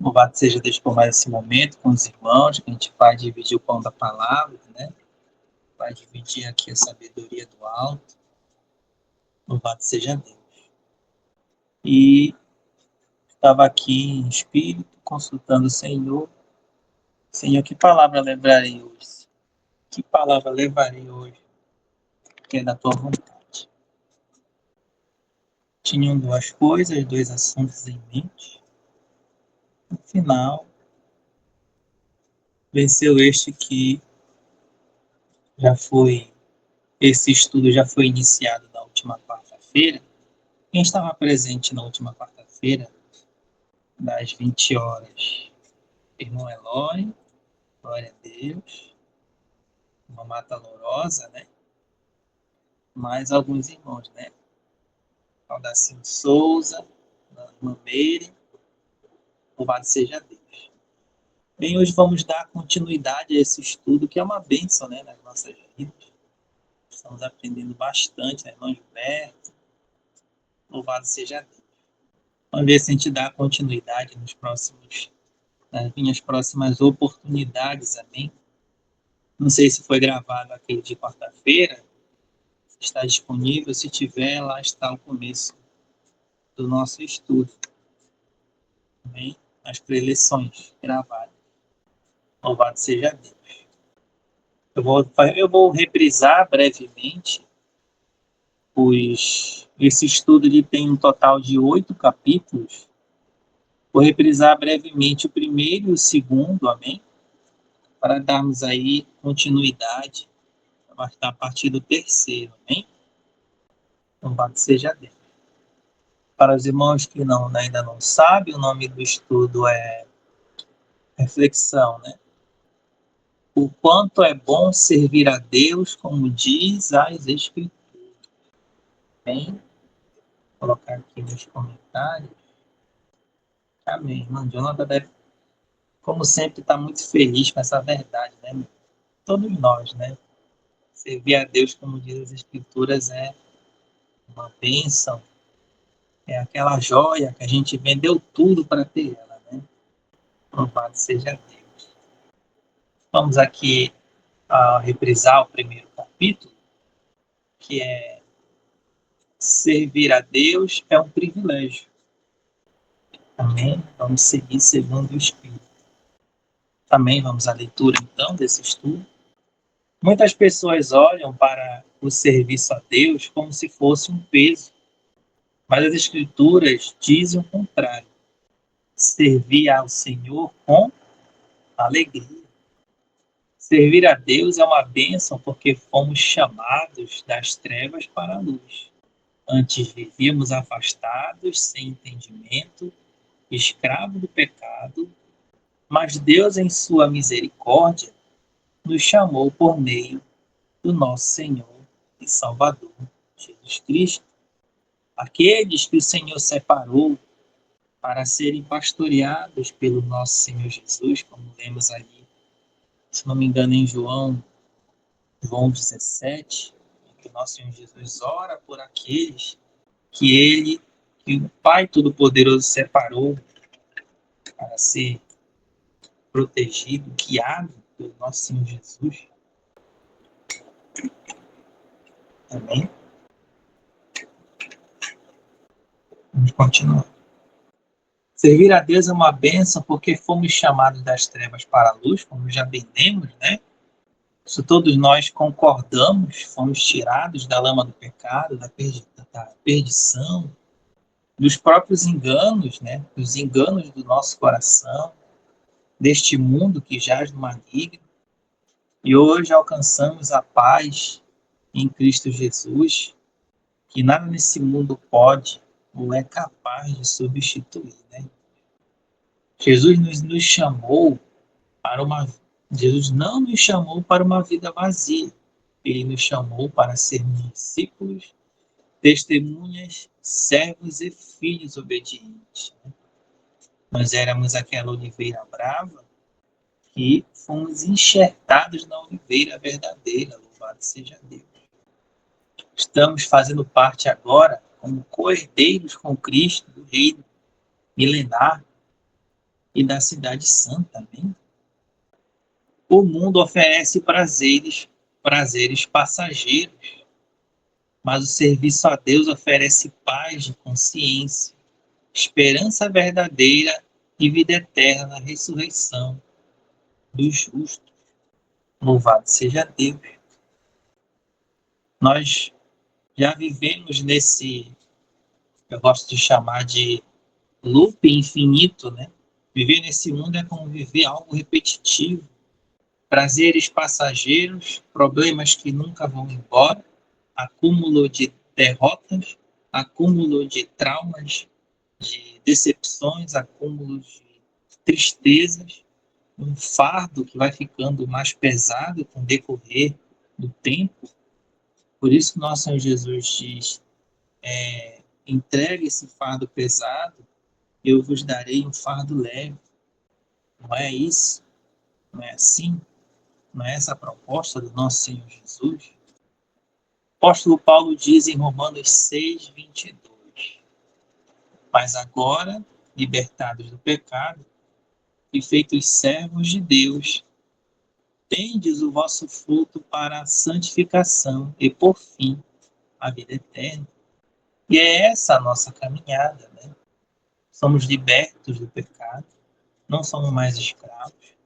Louvado seja Deus por mais esse momento com os irmãos, que a gente vai dividir o pão da palavra, né? Vai dividir aqui a sabedoria do alto. Louvado seja Deus. E estava aqui em espírito, consultando o Senhor. Senhor, que palavra levarei hoje? Que palavra levarei hoje? Que é da tua vontade. Tinham duas coisas, dois assuntos em mente. No final, venceu este que já foi, esse estudo já foi iniciado na última quarta-feira. Quem estava presente na última quarta-feira, das 20 horas? Irmão Eloy, glória a Deus. Uma mata lourosa, né? Mais alguns irmãos, né? Audacinho Souza, irmã Meire, louvado seja Deus. Bem, hoje vamos dar continuidade a esse estudo, que é uma bênção, né? Nas nossas vidas. Estamos aprendendo bastante, né? Irmão Gilberto, louvado seja Deus. Vamos ver se a gente dá continuidade nas minhas próximas oportunidades, amém? Não sei se foi gravado aquele de quarta-feira, se está disponível, se tiver, lá está o começo do nosso estudo, amém? As preleções gravadas. Louvado seja Deus. Eu vou reprisar brevemente esse estudo. Ele tem um total de 8 capítulos. Vou reprisar brevemente o primeiro e o segundo, amém? Para darmos aí continuidade a partir do terceiro, amém? Louvado seja Deus. Para os irmãos que ainda não sabem, o nome do estudo é Reflexão, né? O quanto é bom servir a Deus, como diz as Escrituras. Bem, vou colocar aqui nos comentários. Amém. Irmão Jonathan deve, como sempre, estar muito feliz com essa verdade, né? Todos nós, né? Servir a Deus, como diz as Escrituras, é uma bênção. É aquela joia que a gente vendeu tudo para ter ela, né? Louvado seja Deus. Vamos aqui reprisar o primeiro capítulo, que é servir a Deus é um privilégio. Amém? Vamos seguir segundo o Espírito. Também vamos à leitura, então, desse estudo. Muitas pessoas olham para o serviço a Deus como se fosse um peso, mas as Escrituras dizem o contrário. Servir ao Senhor com alegria. Servir a Deus é uma bênção porque fomos chamados das trevas para a luz. Antes vivíamos afastados, sem entendimento, escravos do pecado, mas Deus, em sua misericórdia, nos chamou por meio do nosso Senhor e Salvador, Jesus Cristo. Aqueles que o Senhor separou para serem pastoreados pelo nosso Senhor Jesus, como lemos ali, se não me engano, em João 17, que o nosso Senhor Jesus ora por aqueles que o Pai Todo-Poderoso separou para ser protegido, guiado pelo nosso Senhor Jesus. Amém? Vamos continuar. Servir a Deus é uma bênção porque fomos chamados das trevas para a luz, como já bem lemos, né? Se todos nós concordamos, fomos tirados da lama do pecado, da perdição, dos próprios enganos, né? Dos enganos do nosso coração, deste mundo que jaz no maligno. E hoje alcançamos a paz em Cristo Jesus, que nada nesse mundo pode ou é capaz de substituir, né? Jesus nos chamou para uma Jesus não nos chamou para uma vida vazia. Ele nos chamou para sermos discípulos, testemunhas, servos e filhos obedientes. Nós éramos aquela oliveira brava que fomos enxertados na oliveira verdadeira. Louvado seja Deus. Estamos fazendo parte agora como co-herdeiros com Cristo do reino milenar. e da cidade santa. Amém? O mundo oferece prazeres passageiros, mas o serviço a Deus oferece paz de consciência, esperança verdadeira e vida eterna na ressurreição dos justos. Louvado seja Deus. Nós já vivemos nesse, eu gosto de chamar de loop infinito, né? Viver nesse mundo é como viver algo repetitivo, prazeres passageiros, problemas que nunca vão embora, acúmulo de derrotas, acúmulo de traumas, de decepções, acúmulo de tristezas, um fardo que vai ficando mais pesado com o decorrer do tempo. Por isso que nosso Senhor Jesus diz, entregue esse fardo pesado, eu vos darei um fardo leve. Não é isso? Não é assim? Não é essa a proposta do nosso Senhor Jesus? O apóstolo Paulo diz em Romanos 6:22: mas agora, libertados do pecado e feitos servos de Deus, tendes o vosso fruto para a santificação e, por fim, a vida eterna. E é essa a nossa caminhada, né? Somos libertos do pecado, não somos mais escravos.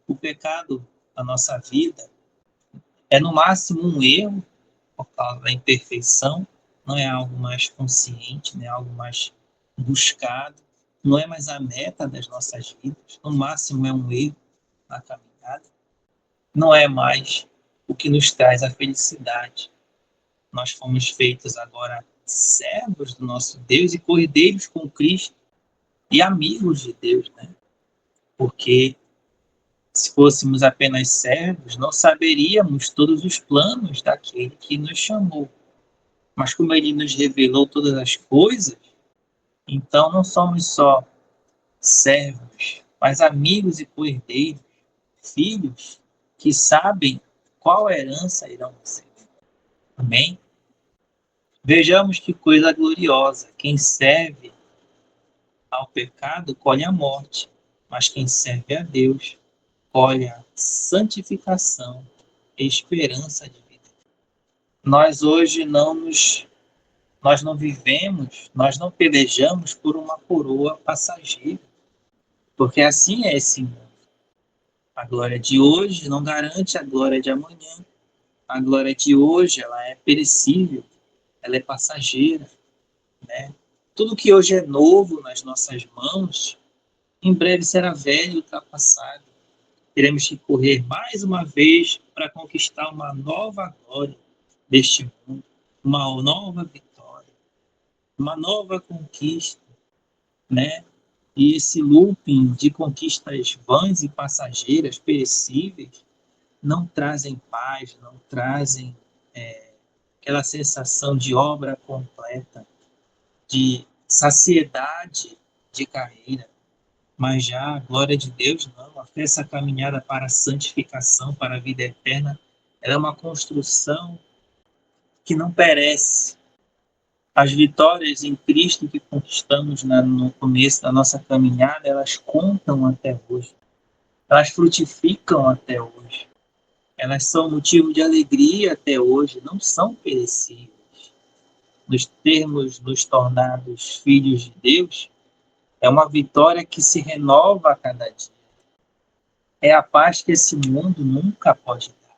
O pecado da nossa vida é no máximo um erro, por causa da imperfeição, não é algo mais consciente, não é algo mais buscado, não é mais a meta das nossas vidas, no máximo é um erro na caminhada, não é mais o que nos traz a felicidade. Nós fomos feitos agora servos do nosso Deus e cordeiros com Cristo e amigos de Deus, né? Porque se fôssemos apenas servos, não saberíamos todos os planos daquele que nos chamou. Mas como ele nos revelou todas as coisas, então não somos só servos, mas amigos e cordeiros, filhos que sabem qual herança irão receber. Amém? Vejamos que coisa gloriosa. Quem serve ao pecado colhe a morte, mas quem serve a Deus colhe a santificação e esperança de vida. Nós hoje nós não vivemos, nós não pelejamos por uma coroa passageira, porque assim é esse mundo. A glória de hoje não garante a glória de amanhã. A glória de hoje, ela é perecível, ela é passageira, né? Tudo que hoje é novo nas nossas mãos, em breve será velho e ultrapassado. Teremos que correr mais uma vez para conquistar uma nova glória deste mundo, uma nova vitória, uma nova conquista, né? E esse looping de conquistas vãs e passageiras, perecíveis, não trazem paz, não trazem aquela sensação de obra completa, de saciedade de carreira. Mas já a glória de Deus não, essa caminhada para a santificação, para a vida eterna, ela é uma construção que não perece. As vitórias em Cristo que conquistamos no começo da nossa caminhada, elas contam até hoje. Elas frutificam até hoje. Elas são motivo de alegria até hoje, não são perecíveis. Nos termos nos tornados filhos de Deus, é uma vitória que se renova a cada dia. É a paz que esse mundo nunca pode dar.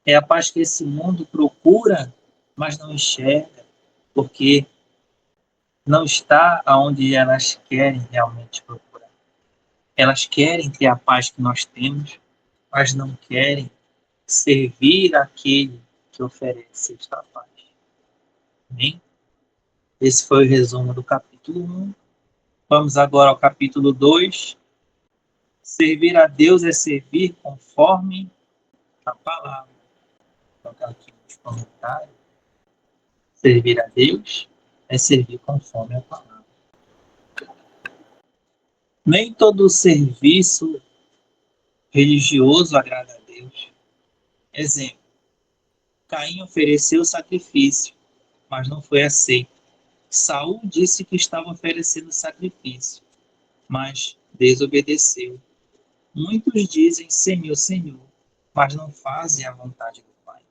É a paz que esse mundo procura, mas não enxerga, porque não está aonde elas querem realmente procurar. Elas querem ter a paz que nós temos, mas não querem servir aquele que oferece esta paz. Amém? Esse foi o resumo do capítulo 1. Vamos agora ao capítulo 2. Servir a Deus é servir conforme a palavra. Vou colocar aqui nos comentários. Servir a Deus é servir conforme a palavra. Nem todo serviço religioso agrada a Deus. Exemplo: Caim ofereceu sacrifício, mas não foi aceito. Saul disse que estava oferecendo sacrifício, mas desobedeceu. Muitos dizem Senhor, Senhor, mas não fazem a vontade do Pai.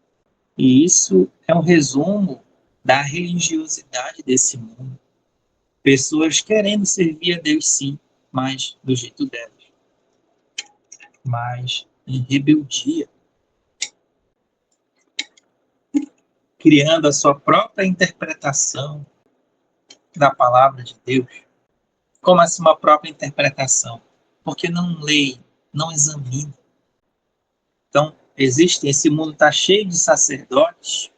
E isso é um resumo da religiosidade desse mundo. Pessoas querendo servir a Deus sim, mas do jeito delas. Mas em rebeldia, criando a sua própria interpretação da palavra de Deus. Como assim uma própria interpretação? Porque não leem, não examinam. Então, esse mundo está cheio de sacerdotes,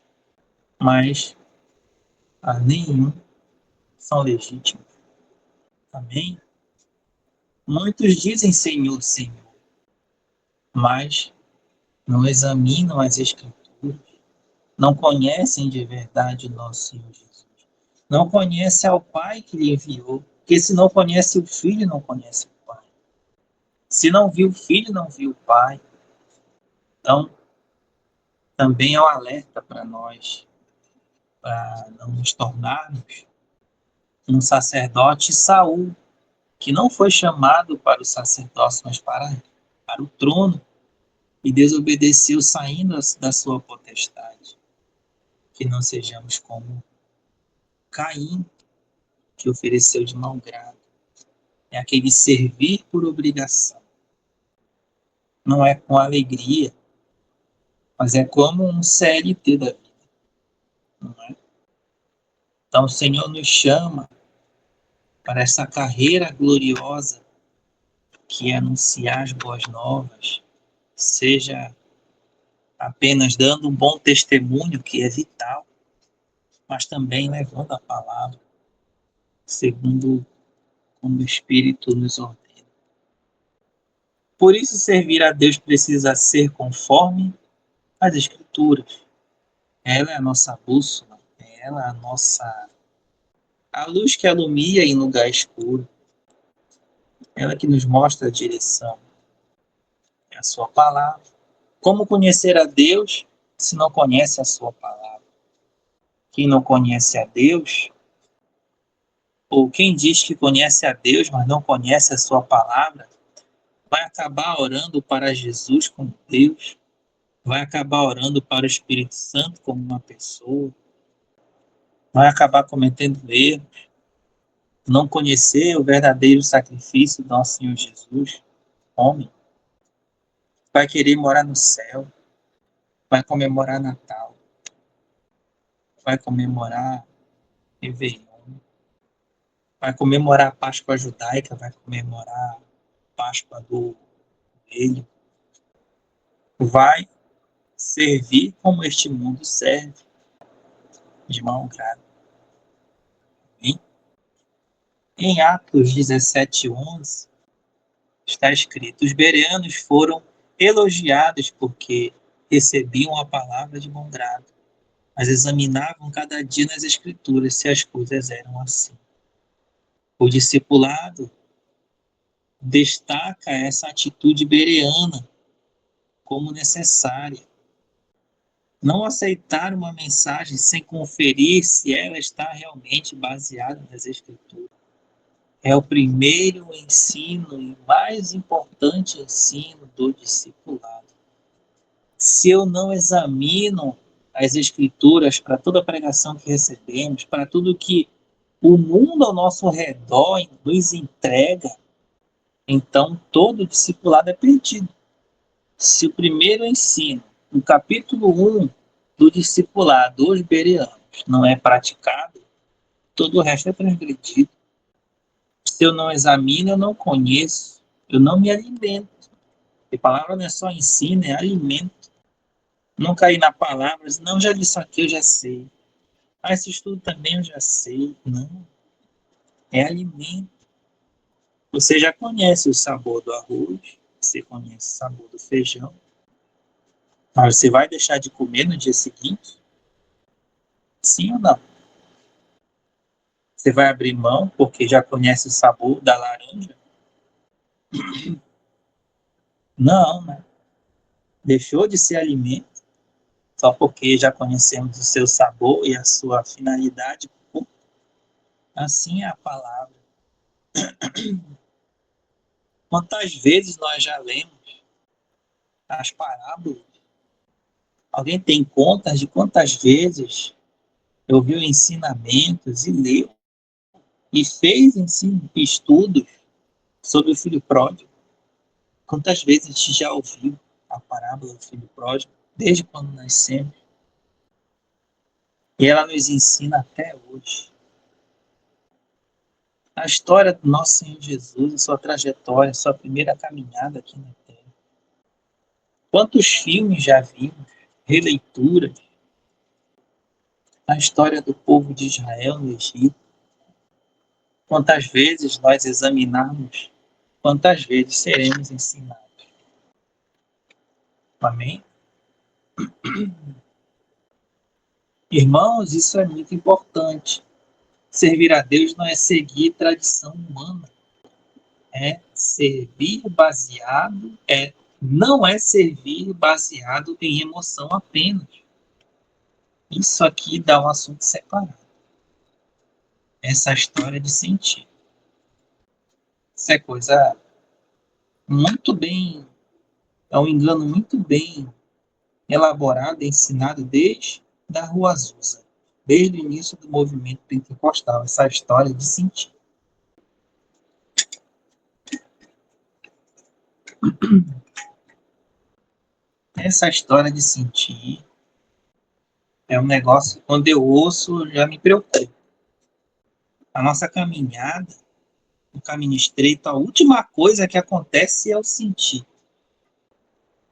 mas a nenhum são legítimos. Amém? Muitos dizem Senhor, Senhor, mas não examinam as Escrituras, não conhecem de verdade o nosso Senhor Jesus. Não conhecem ao Pai que lhe enviou, porque se não conhece o Filho, não conhece o Pai. Se não viu o Filho, não viu o Pai. Então, também é um alerta para nós, para não nos tornarmos um sacerdote Saul, que não foi chamado para o sacerdócio, mas para o trono, e desobedeceu saindo da sua potestade. Que não sejamos como Caim, que ofereceu de mau grado. É aquele servir por obrigação. Não é com alegria, mas é como um CLT da vida. Não é? Então o Senhor nos chama para essa carreira gloriosa que é anunciar as boas novas, seja apenas dando um bom testemunho, que é vital, mas também levando a palavra, segundo como o Espírito nos ordena. Por isso, servir a Deus precisa ser conforme as Escrituras. Ela é a nossa bússola, ela é a luz que alumia em lugar escuro, ela que nos mostra a direção, é a sua palavra. Como conhecer a Deus se não conhece a sua palavra? Quem não conhece a Deus, ou quem diz que conhece a Deus, mas não conhece a sua palavra, vai acabar orando para Jesus como Deus, vai acabar orando para o Espírito Santo como uma pessoa, vai acabar cometendo erros, não conhecer o verdadeiro sacrifício do nosso Senhor Jesus, homem, vai querer morar no céu, vai comemorar Natal, vai comemorar Réveillon, vai comemorar a Páscoa judaica, vai comemorar a Páscoa do Coelho, vai servir como este mundo serve, de mau grado. Em Atos 17:11, está escrito: os bereanos foram elogiados porque recebiam a palavra de bom grado, mas examinavam cada dia nas Escrituras se as coisas eram assim. O discipulado destaca essa atitude bereana como necessária. Não aceitar uma mensagem sem conferir se ela está realmente baseada nas Escrituras. É o primeiro ensino e mais importante ensino do discipulado. Se eu não examino as Escrituras para toda a pregação que recebemos, para tudo que o mundo ao nosso redor nos entrega, então todo discipulado é perdido. Se o primeiro ensino, o capítulo 1 do discipulado, os bereanos, não é praticado, todo o resto é transgredido. Se eu não examino, eu não conheço, eu não me alimento. A palavra não é só ensino, é alimento. Não cair na palavra, não, já disse aqui, eu já sei. Ah, esse estudo também eu já sei. Não, é alimento. Você já conhece o sabor do arroz, você conhece o sabor do feijão, mas você vai deixar de comer no dia seguinte? Sim ou não? Você vai abrir mão porque já conhece o sabor da laranja? Não, né? Deixou de ser alimento só porque já conhecemos o seu sabor e a sua finalidade. Assim é a palavra. Quantas vezes nós já lemos as parábolas? Alguém tem contas de quantas vezes ouviu ensinamentos e leu e fez estudos sobre o filho pródigo? Quantas vezes a gente já ouviu a parábola do filho pródigo, desde quando nascemos? E ela nos ensina até hoje. A história do nosso Senhor Jesus, a sua trajetória, a sua primeira caminhada aqui na Terra. Quantos filmes já vimos, releituras, a história do povo de Israel no Egito. Quantas vezes nós examinarmos, quantas vezes seremos ensinados. Amém? Irmãos, isso é muito importante. Servir a Deus não é seguir tradição humana. É servir baseado, não é servir baseado em emoção apenas. Isso aqui dá um assunto separado. Essa história de sentir. Isso é coisa muito bem, é um engano muito bem elaborado, ensinado desde da Rua Azusa, desde o início do movimento pentecostal, essa história de sentir. Essa história de sentir é um negócio, quando eu ouço, já me preocupa. A nossa caminhada, o caminho estreito, a última coisa que acontece é o sentir.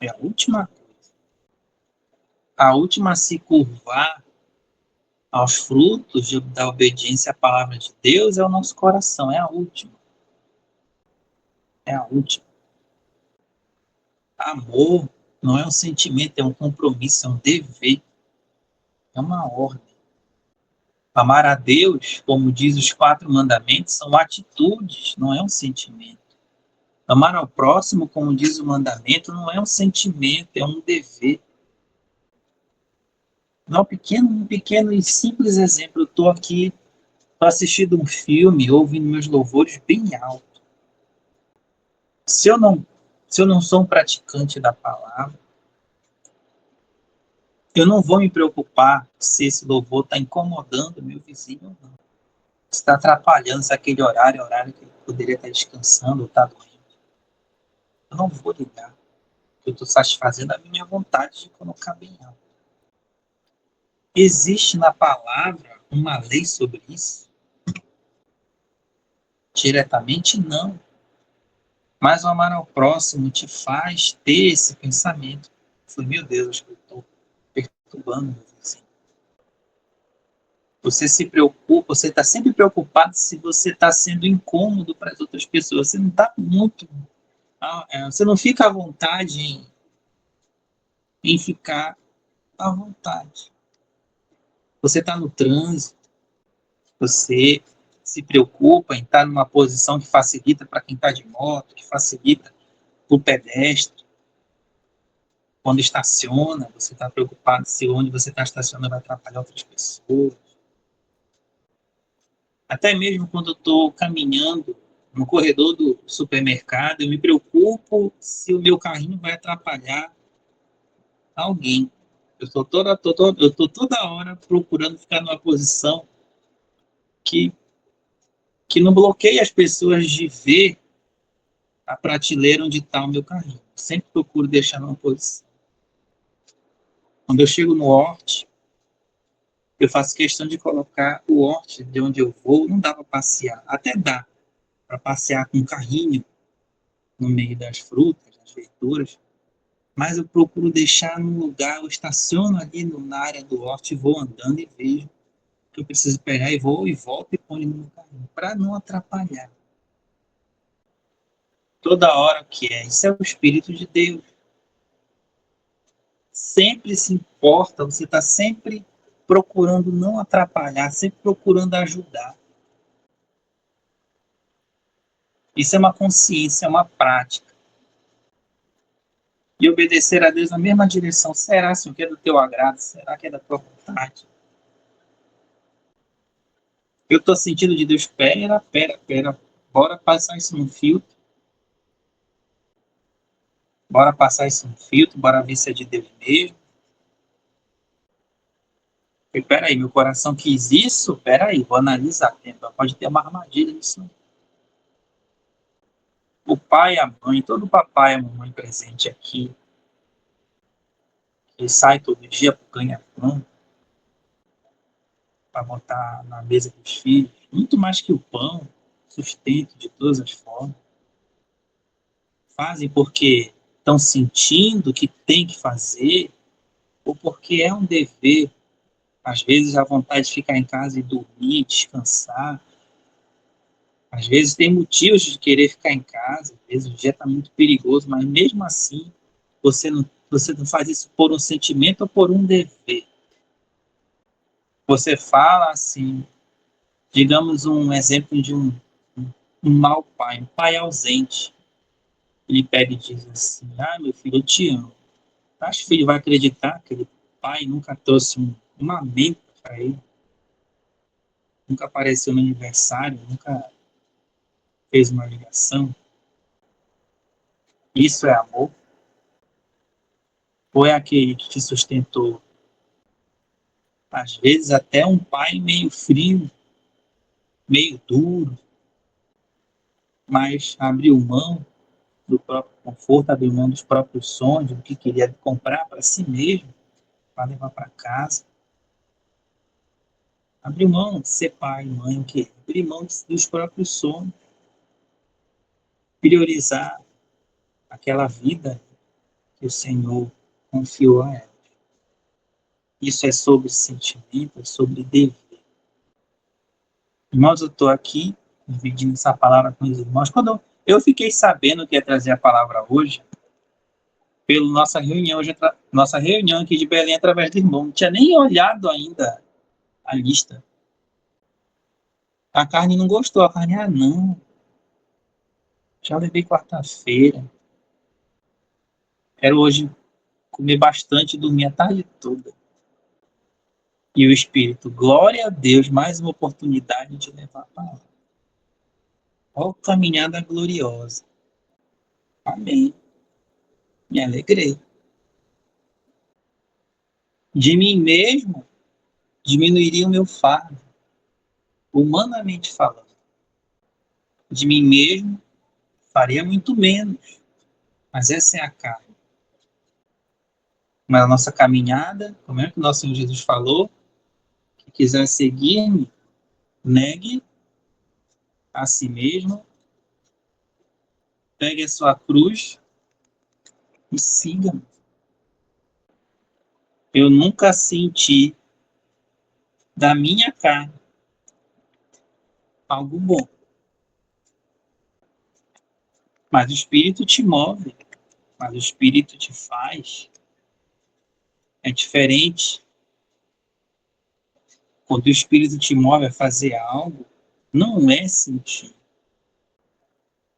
É a última coisa. A última a se curvar aos frutos da obediência à palavra de Deus é o nosso coração, é a última. É a última. Amor não é um sentimento, é um compromisso, é um dever, é uma ordem. Amar a Deus, como diz os 4 mandamentos, são atitudes, não é um sentimento. Amar ao próximo, como diz o mandamento, não é um sentimento, é um dever. Não, um pequeno e simples exemplo. Eu estou aqui assistindo um filme, ouvindo meus louvores bem alto. Se eu não sou um praticante da palavra, eu não vou me preocupar se esse louvor está incomodando o meu vizinho ou não. Se está atrapalhando, se aquele horário é horário que ele poderia estar descansando ou está doendo. Eu não vou ligar. Eu estou satisfazendo a minha vontade de colocar bem alto. Existe na palavra uma lei sobre isso? Diretamente, não. Mas o amar ao próximo te faz ter esse pensamento. Eu falei, meu Deus, acho que eu estou perturbando meu vizinho. Você se preocupa, você está sempre preocupado se você está sendo incômodo para as outras pessoas. Você não está muito. Você não fica à vontade em ficar à vontade. Você está no trânsito, você se preocupa em estar numa posição que facilita para quem está de moto, que facilita para o pedestre. Quando estaciona, você está preocupado se onde você está estacionando vai atrapalhar outras pessoas. Até mesmo quando eu estou caminhando no corredor do supermercado, eu me preocupo se o meu carrinho vai atrapalhar alguém. Eu estou toda hora procurando ficar numa posição que, que não bloqueie as pessoas de ver a prateleira onde está o meu carrinho. Sempre procuro deixar numa posição. Quando eu chego no horte, eu faço questão de colocar o horte de onde eu vou. Não dá para passear, até dá para passear com um carrinho no meio das frutas, das verduras, mas eu procuro deixar num lugar, eu estaciono ali na área do horte, vou andando e vejo que eu preciso pegar e vou e volto e ponho no carrinho, para não atrapalhar. Toda hora que é, isso é o Espírito de Deus. Sempre se importa, você está sempre procurando não atrapalhar, sempre procurando ajudar. Isso é uma consciência, é uma prática. E obedecer a Deus na mesma direção. Será se o que é do teu agrado? Será que é da tua vontade? Eu estou sentindo de Deus, pera, bora passar isso no filtro. Bora passar isso no filtro, bora ver se é de Deus mesmo. E peraí, meu coração quis isso? Peraí, vou analisar. Pode ter uma armadilha nisso. O pai e a mãe, todo papai e a mamãe presente aqui, que sai todo dia para ganhar pão, para botar na mesa dos filhos, muito mais que o pão, sustento de todas as formas. Fazem porque estão sentindo que tem que fazer, ou porque é um dever. Às vezes a vontade de ficar em casa e dormir, descansar. Às vezes tem motivos de querer ficar em casa, às vezes o dia está muito perigoso, mas mesmo assim você não faz isso por um sentimento ou por um dever. Você fala assim, digamos um exemplo de um mau pai, um pai ausente. Ele pega e diz assim, meu filho, eu te amo. Acho que o filho vai acreditar que aquele pai nunca trouxe uma amêndoa para ele, nunca apareceu no aniversário, nunca fez uma ligação. Isso é amor? Ou é aquele que te sustentou? Às vezes até um pai meio frio, meio duro, mas abriu mão do próprio conforto, abriu mão dos próprios sonhos, do que queria comprar para si mesmo, para levar para casa. Abriu mão de ser pai, mãe, o quê? Abrir mão dos próprios sonhos, priorizar aquela vida que o Senhor confiou a ela. Isso é sobre sentimento, é sobre dever. Irmãos, eu estou aqui dividindo essa palavra com os irmãos. Quando eu fiquei sabendo que ia trazer a palavra hoje, pela nossa reunião aqui de Belém através do irmão, não tinha nem olhado ainda a lista. A carne não gostou, a carne, não, já levei quarta-feira. Quero hoje comer bastante e dormir a tarde toda. E o Espírito, glória a Deus, mais uma oportunidade de levar a palavra. Ó, caminhada gloriosa. Amém. Me alegrei. De mim mesmo, diminuiria o meu fardo, humanamente falando. De mim mesmo, faria muito menos. Mas essa é a carne. Mas a nossa caminhada, como é que o nosso Senhor Jesus falou, que quiser seguir-me, negue a si mesmo, pegue a sua cruz e siga-me. Eu nunca senti da minha carne algo bom. Mas o Espírito te move, mas o Espírito te faz. É diferente. Quando o Espírito te move a fazer algo, não é sentir.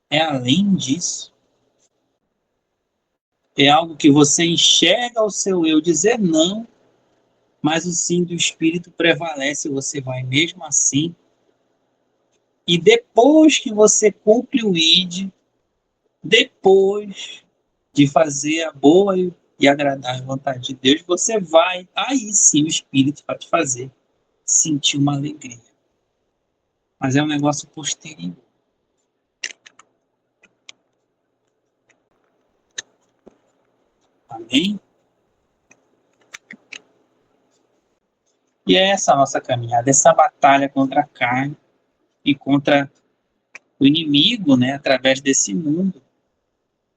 É além disso. É algo que você enxerga o seu eu dizer não, mas o sim do Espírito prevalece, você vai mesmo assim. E depois que você cumpre o ID, depois de fazer a boa e agradar a vontade de Deus, você vai, aí sim o Espírito vai te fazer sentir uma alegria. Mas é um negócio posterior. Amém? E é essa a nossa caminhada, essa batalha contra a carne e contra o inimigo, né, através desse mundo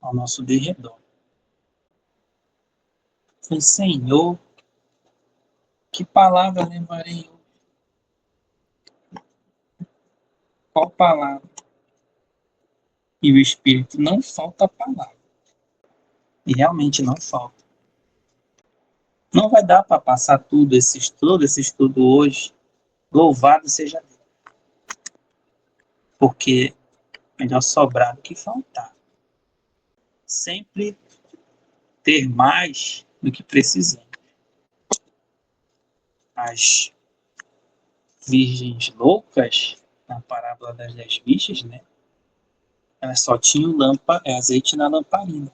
ao nosso derredor. Falei, Senhor, que palavra levarei hoje? Qual palavra? E o Espírito não falta a palavra. E realmente não falta. Não vai dar para passar todo esse estudo hoje. Louvado seja Deus. Porque melhor sobrar do que faltar. Sempre ter mais do que precisamos. As virgens loucas, na parábola das 10 bichas, né? Elas só tinham azeite na lamparina.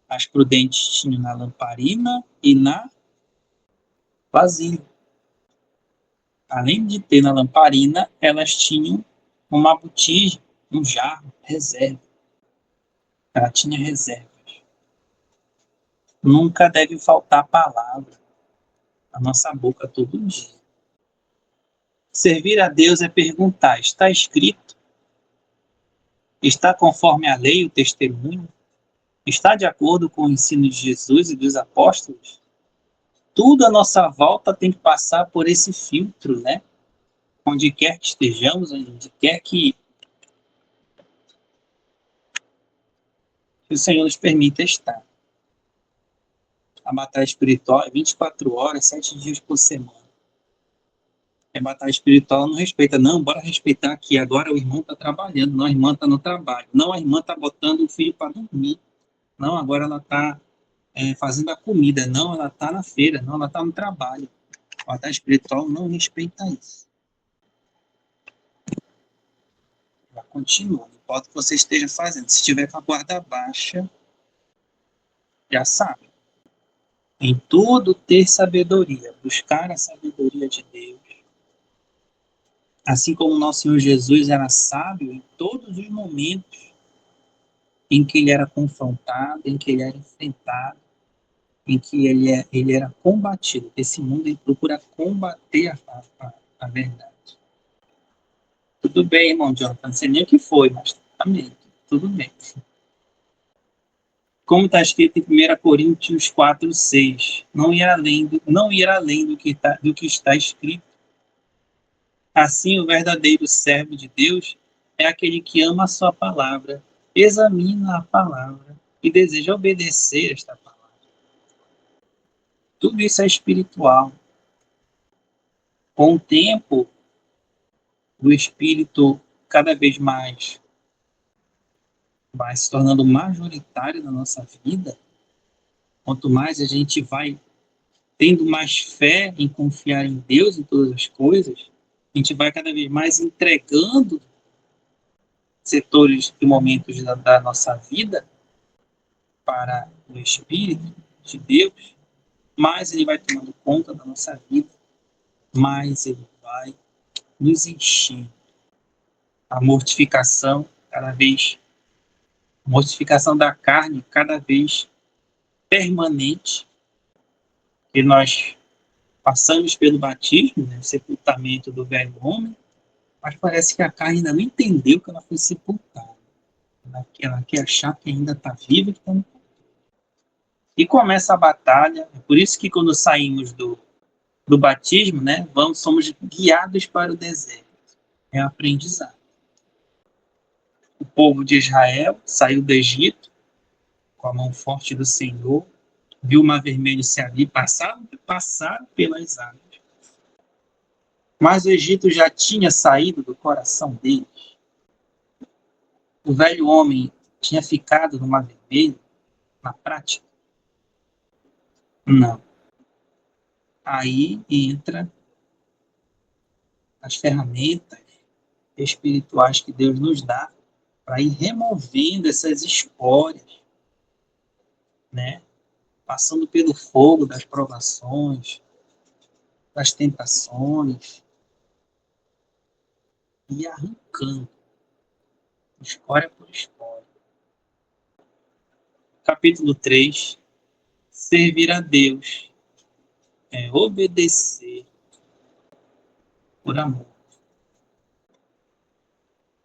As prudentes tinham na lamparina e na vasilha. Além de ter na lamparina, elas tinham uma botija, um jarro, reserva. Ela tinha reservas. Nunca deve faltar palavra na nossa boca todo dia. Servir a Deus é perguntar: está escrito? Está conforme a lei o testemunho? Está de acordo com o ensino de Jesus e dos apóstolos? Tudo à nossa volta tem que passar por esse filtro, né? Onde quer que estejamos, onde quer que o Senhor nos permita estar. A batalha espiritual é 24 horas, 7 dias por semana. A batalha espiritual não respeita, não, bora respeitar que agora o irmão está trabalhando, não, a irmã está no trabalho, não, a irmã está botando o filho para dormir, não, agora ela está fazendo a comida, não, ela está na feira, não, ela está no trabalho. A batalha espiritual não respeita isso. Ela continua, não importa o que você esteja fazendo, se estiver com a guarda baixa, já sabe. Em tudo ter sabedoria, buscar a sabedoria de Deus. Assim como nosso Senhor Jesus era sábio em todos os momentos em que ele era confrontado, em que ele era enfrentado, em que ele era combatido. Esse mundo ele procura combater a verdade. Tudo bem, irmão Jonathan, não sei nem o que foi, mas amém, tudo bem. Como está escrito em 1 Coríntios 4:6, não ir além do que está escrito. Assim, o verdadeiro servo de Deus é aquele que ama a sua palavra, examina a palavra e deseja obedecer esta palavra. Tudo isso é espiritual. Com o tempo, o espírito cada vez mais vai se tornando majoritário na nossa vida. Quanto mais a gente vai tendo mais fé em confiar em Deus em todas as coisas, a gente vai cada vez mais entregando setores e momentos da nossa vida para o Espírito de Deus, mais ele vai tomando conta da nossa vida, mais ele vai nos enchendo. A mortificação da carne cada vez permanente, que nós passamos pelo batismo, né, o sepultamento do velho homem, mas parece que a carne ainda não entendeu que ela foi sepultada. Ela quer achar que ainda está viva, que está no... E começa a batalha. É por isso que quando saímos do batismo, né, somos guiados para o deserto. É um aprendizado. O povo de Israel saiu do Egito com a mão forte do Senhor, viu o Mar Vermelho se abrir, passaram pelas águas. Mas o Egito já tinha saído do coração deles. O velho homem tinha ficado no Mar Vermelho, na prática? Não. Aí entra as ferramentas espirituais que Deus nos dá para ir removendo essas escórias, né? Passando pelo fogo das provações, das tentações, e arrancando, escória por escória. Capítulo 3, servir a Deus é obedecer por amor.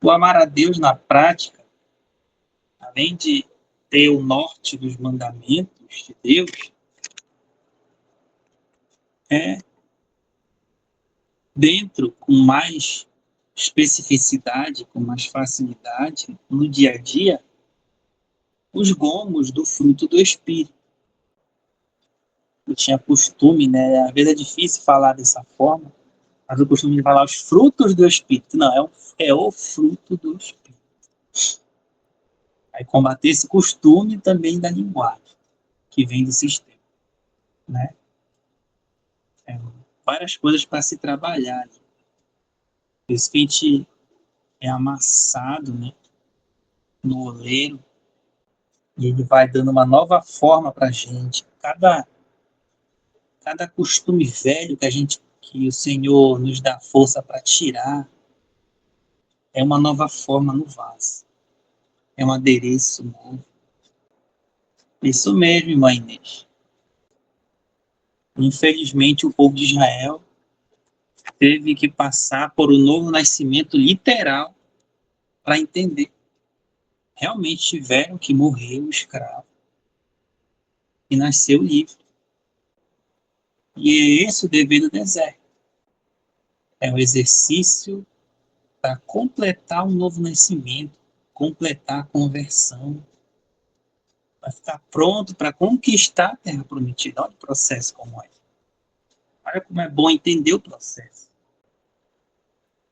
O amar a Deus na prática, além de ter o norte dos mandamentos de Deus, é dentro com mais especificidade, com mais facilidade, no dia a dia, os gomos do fruto do Espírito. Eu tinha costume, né? Às vezes é difícil falar dessa forma, mas eu costumo de falar os frutos do Espírito. Não, é o fruto do Espírito. Aí combater esse costume também da linguagem, que vem do sistema, né? Várias coisas para se trabalhar. Por isso que a gente é amassado, né, no oleiro, E ele vai dando uma nova forma para a gente. Cada costume velho que o Senhor nos dá força para tirar, é uma nova forma no vaso. É um adereço novo. Isso mesmo, irmã Inês. Infelizmente, o povo de Israel teve que passar por um novo nascimento literal para entender. Realmente tiveram que morrer o escravo e nasceu livre. E é esse o dever do deserto. É o exercício para completar um novo nascimento, completar a conversão, para ficar pronto para conquistar a terra prometida. Olha o processo como é. Olha como é bom entender o processo.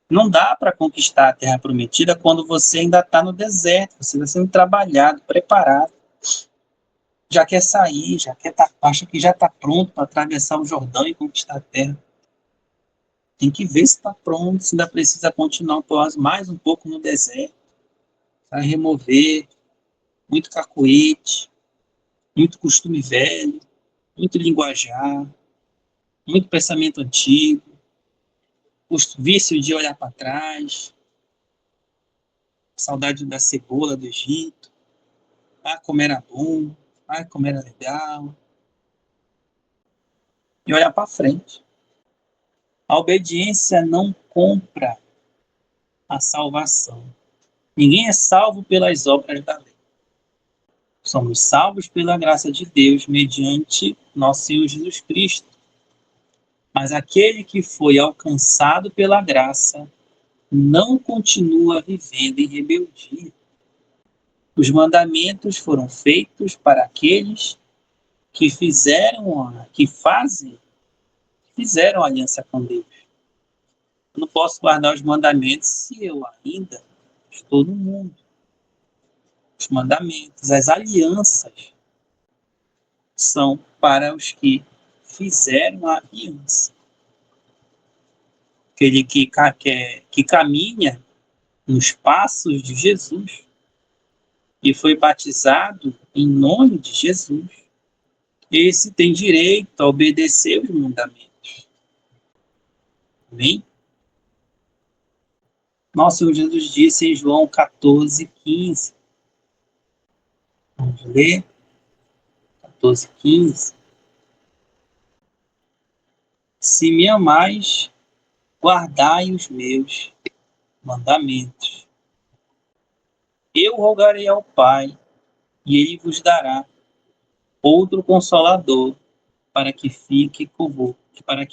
Não dá para conquistar a terra prometida quando você ainda está no deserto, você está sendo trabalhado, preparado. Já quer sair, acha que já está pronto para atravessar o Jordão e conquistar a terra. Tem que ver se está pronto, se ainda precisa continuar mais um pouco no deserto, para remover muito cacuete, muito costume velho, muito linguajar, muito pensamento antigo, o vício de olhar para trás, saudade da cebola do Egito, como era bom, como era legal, e olhar para frente. A obediência não compra a salvação. Ninguém é salvo pelas obras da lei. Somos salvos pela graça de Deus mediante nosso Senhor Jesus Cristo. Mas aquele que foi alcançado pela graça não continua vivendo em rebeldia. Os mandamentos foram feitos para aqueles que fizeram aliança com Deus. Eu não posso guardar os mandamentos se eu ainda estou no mundo. Os mandamentos, as alianças são para os que fizeram a aliança. Aquele que caminha nos passos de Jesus e foi batizado em nome de Jesus, esse tem direito a obedecer os mandamentos. Amém? Nosso Senhor Jesus disse em João 14:15. Vamos ler? 14:15. Se me amais, guardai os meus mandamentos. Eu rogarei ao Pai, e ele vos dará outro consolador para que fique convosco para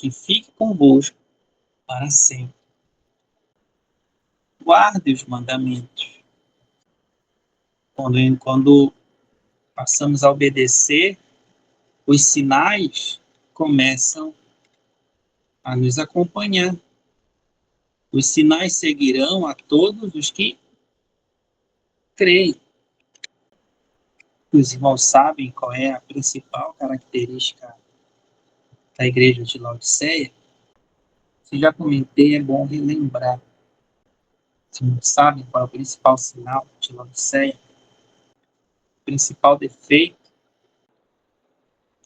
sempre. Guarde os mandamentos. Quando passamos a obedecer, os sinais começam a nos acompanhar. Os sinais seguirão a todos os que creem. Os irmãos sabem qual é a principal característica da igreja de Laodiceia? Se já comentei, é bom relembrar. Se não sabem qual é o principal sinal de Laodiceia, o principal defeito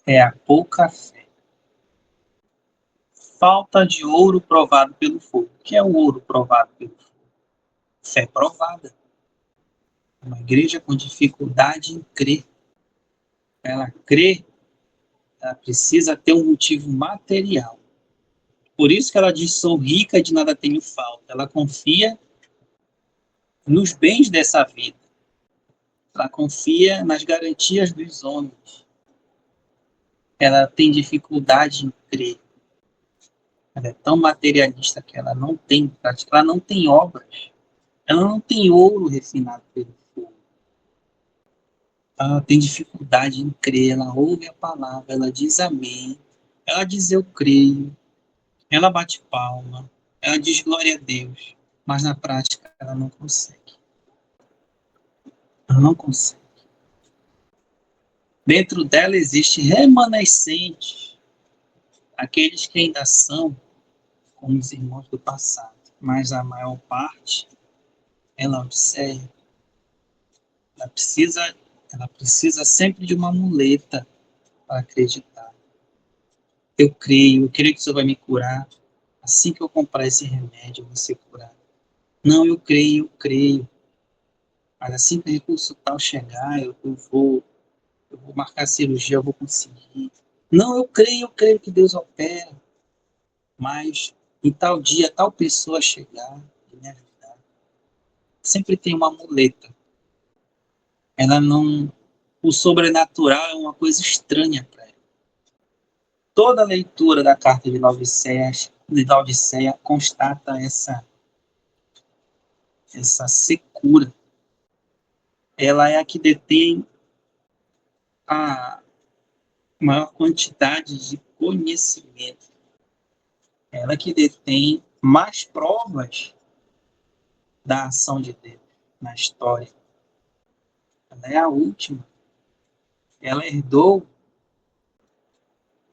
é a pouca fé. Falta de ouro provado pelo fogo. O que é o ouro provado pelo fogo? Fé provada. Uma igreja com dificuldade em crer. Ela crê, ela precisa ter um motivo material. Por isso que ela diz, sou rica e de nada tenho falta. Ela confia nos bens dessa vida. Ela confia nas garantias dos homens. Ela tem dificuldade em crer. Ela é tão materialista que ela não tem prática, ela não tem obras. Ela não tem ouro refinado pelo fogo. Ela tem dificuldade em crer, ela ouve a palavra, ela diz amém, ela diz eu creio, ela bate palma, ela diz glória a Deus, mas na prática ela não consegue. Ela não consegue. Dentro dela existe remanescentes, aqueles que ainda são como os irmãos do passado, mas a maior parte ela observa. Ela precisa Ela precisa sempre de uma muleta para acreditar. Eu creio que o Senhor vai me curar. Assim que eu comprar esse remédio, eu vou ser curado. Não, eu creio. Mas assim que o recurso tal chegar, eu vou marcar a cirurgia, eu vou conseguir. Não, eu creio que Deus opera. Mas em tal dia, tal pessoa chegar e me ajudar. Sempre tem uma muleta. Ela não. O sobrenatural é uma coisa estranha para ela. Toda a leitura da carta de Laodiceia constata essa secura. Ela é a que detém a maior quantidade de conhecimento. Ela que detém mais provas da ação de Deus na história. Ela é a última. Ela herdou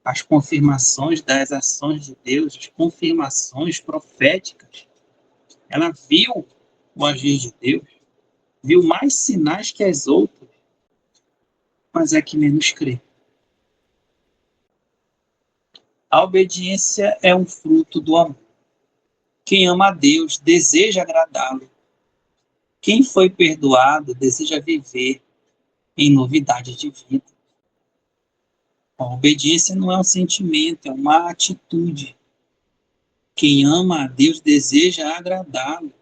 as confirmações das ações de Deus, as confirmações proféticas. Ela viu o agir de Deus, viu mais sinais que as outras, mas é que menos crê. A obediência é um fruto do amor. Quem ama a Deus deseja agradá-lo. Quem foi perdoado deseja viver em novidade de vida. A obediência não é um sentimento, é uma atitude. Quem ama a Deus deseja agradá-lo.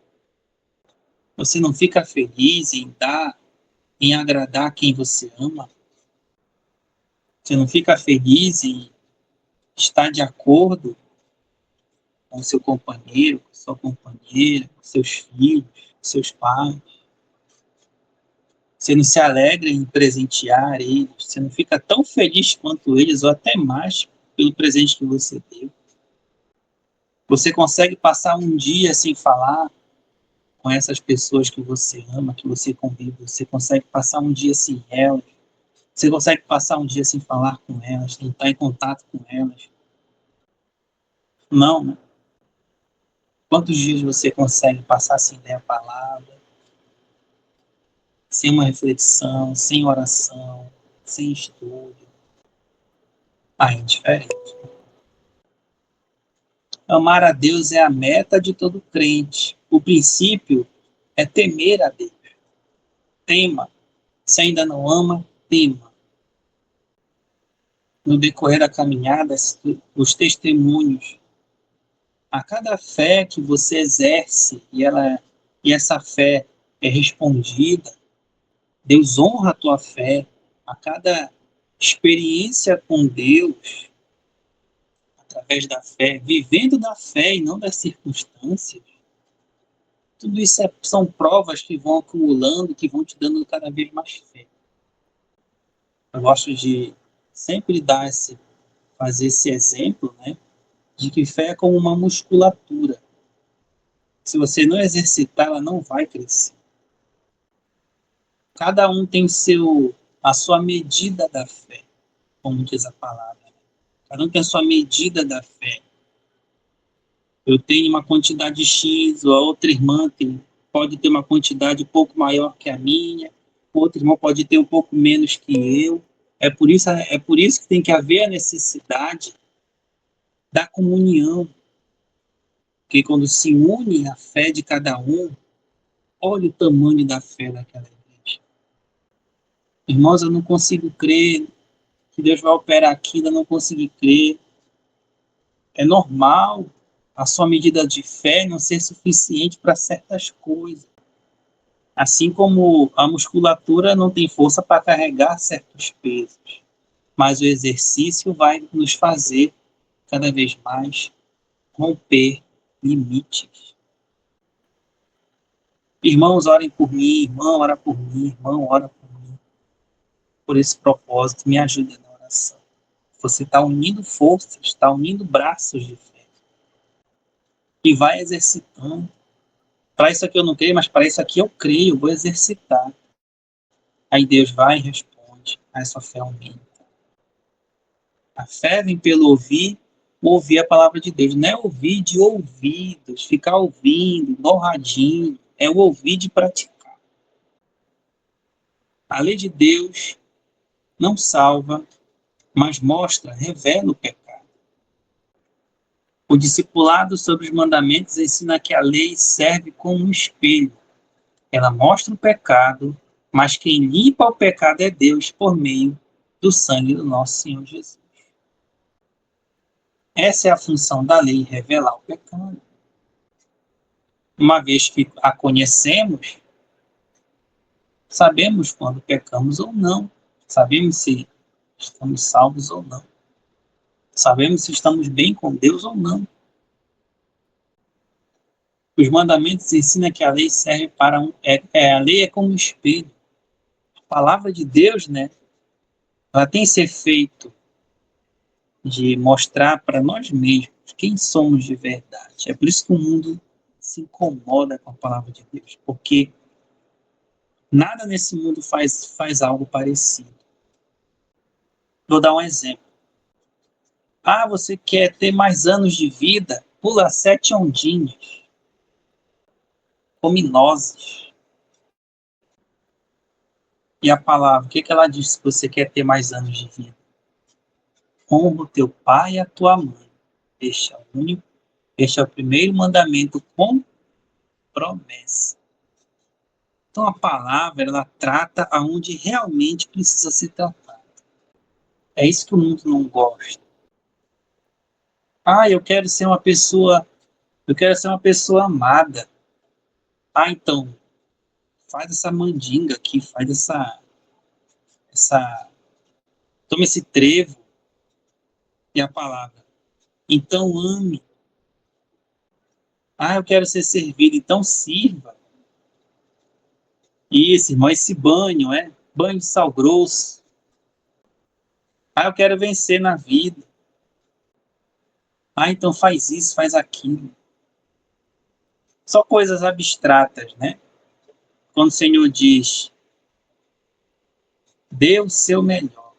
Você não fica feliz em dar, em agradar quem você ama. Você não fica feliz em estar de acordo com seu companheiro, com sua companheira, com seus filhos, com seus pais. Você não se alegra em presentear eles. Você não fica tão feliz quanto eles, ou até mais, pelo presente que você deu. Você consegue passar um dia sem falar com essas pessoas que você ama, que você convive. Você consegue passar um dia sem elas. Você consegue passar um dia sem falar com elas, sem estar em contato com elas. Não, né? Quantos dias você consegue passar sem ler a palavra, sem uma reflexão, sem oração, sem estudo? Ah, é diferente. Amar a Deus é a meta de todo crente. O princípio é temer a Deus. Tema. Se ainda não ama, tema. No decorrer da caminhada, os testemunhos, a cada fé que você exerce e essa fé é respondida, Deus honra a tua fé. A cada experiência com Deus, através da fé, vivendo da fé e não das circunstâncias, tudo isso são provas que vão acumulando, que vão te dando cada vez mais fé. Eu gosto de sempre fazer esse exemplo, né, de que fé é como uma musculatura. Se você não exercitar, ela não vai crescer. Cada um tem a sua medida da fé, como diz a palavra. Cada um tem a sua medida da fé. Eu tenho uma quantidade X, a outra irmã pode ter uma quantidade um pouco maior que a minha, outra irmã pode ter um pouco menos que eu. É por isso que tem que haver a necessidade da comunhão, porque quando se une a fé de cada um, olha o tamanho da fé daquela igreja. Irmãos, eu não consigo crer que Deus vai operar aqui, eu não consigo crer. É normal a sua medida de fé não ser suficiente para certas coisas. Assim como a musculatura não tem força para carregar certos pesos, mas o exercício vai nos fazer cada vez mais romper limites. Irmãos, orem por mim, irmão, ora por mim, irmão, ora por mim. Por esse propósito, me ajude na oração. Você está unindo forças, está unindo braços de fé. E vai exercitando. Para isso aqui eu não creio, mas para isso aqui eu creio, eu vou exercitar. Aí Deus vai e responde, aí sua fé aumenta. A fé vem pelo ouvir a palavra de Deus. Não é ouvir de ouvidos, ficar ouvindo, igual radinho. É o ouvir de praticar. A lei de Deus não salva, mas mostra, revela o pecado. O discipulado sobre os mandamentos ensina que a lei serve como um espelho. Ela mostra o pecado, mas quem limpa o pecado é Deus por meio do sangue do nosso Senhor Jesus. Essa é a função da lei, revelar o pecado. Uma vez que a conhecemos, sabemos quando pecamos ou não. Sabemos se estamos salvos ou não. Sabemos se estamos bem com Deus ou não. Os mandamentos ensinam que a lei serve para a lei é como um espelho. A palavra de Deus, né? Ela tem esse efeito de mostrar para nós mesmos quem somos de verdade. É por isso que o mundo se incomoda com a palavra de Deus, porque nada nesse mundo faz algo parecido. Vou dar um exemplo. Ah, você quer ter mais anos de vida? Pula 7 ondinhas. Come nozes. E a palavra, o que ela diz se você quer ter mais anos de vida? Honra o teu pai e a tua mãe. Este é o primeiro mandamento com promessa. Então a palavra, ela trata aonde realmente precisa ser tratado. É isso que o mundo não gosta. Ah, eu quero ser uma pessoa amada. Ah, então, faz essa mandinga aqui, faz essa, toma esse trevo e a palavra. Então ame. Ah, eu quero ser servido, então sirva. Isso, irmão, esse banho, banho de sal grosso. Ah, eu quero vencer na vida. Ah, então faz isso, faz aquilo. Só coisas abstratas, né? Quando o Senhor diz, dê o seu melhor.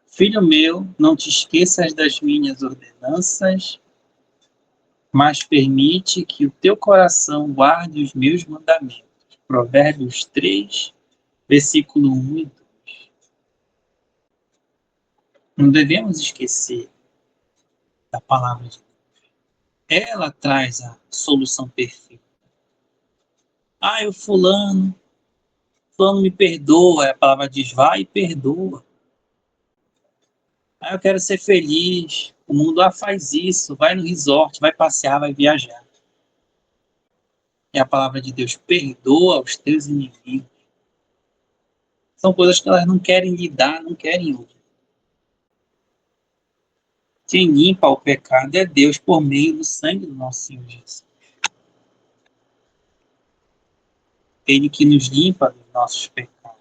Filho meu, não te esqueças das minhas ordenanças, mas permite que o teu coração guarde os meus mandamentos. Provérbios 3, versículo 1 e 2. Não devemos esquecer da palavra de Deus. Ela traz a solução perfeita. Ah, fulano me perdoa. A palavra diz, vai e perdoa. Ah, eu quero ser feliz. O mundo faz isso. Vai no resort, vai passear, vai viajar. E a palavra de Deus perdoa os teus inimigos. São coisas que elas não querem lidar, não querem ouvir. Quem limpa o pecado é Deus por meio do sangue do nosso Senhor Jesus. Ele que nos limpa dos nossos pecados.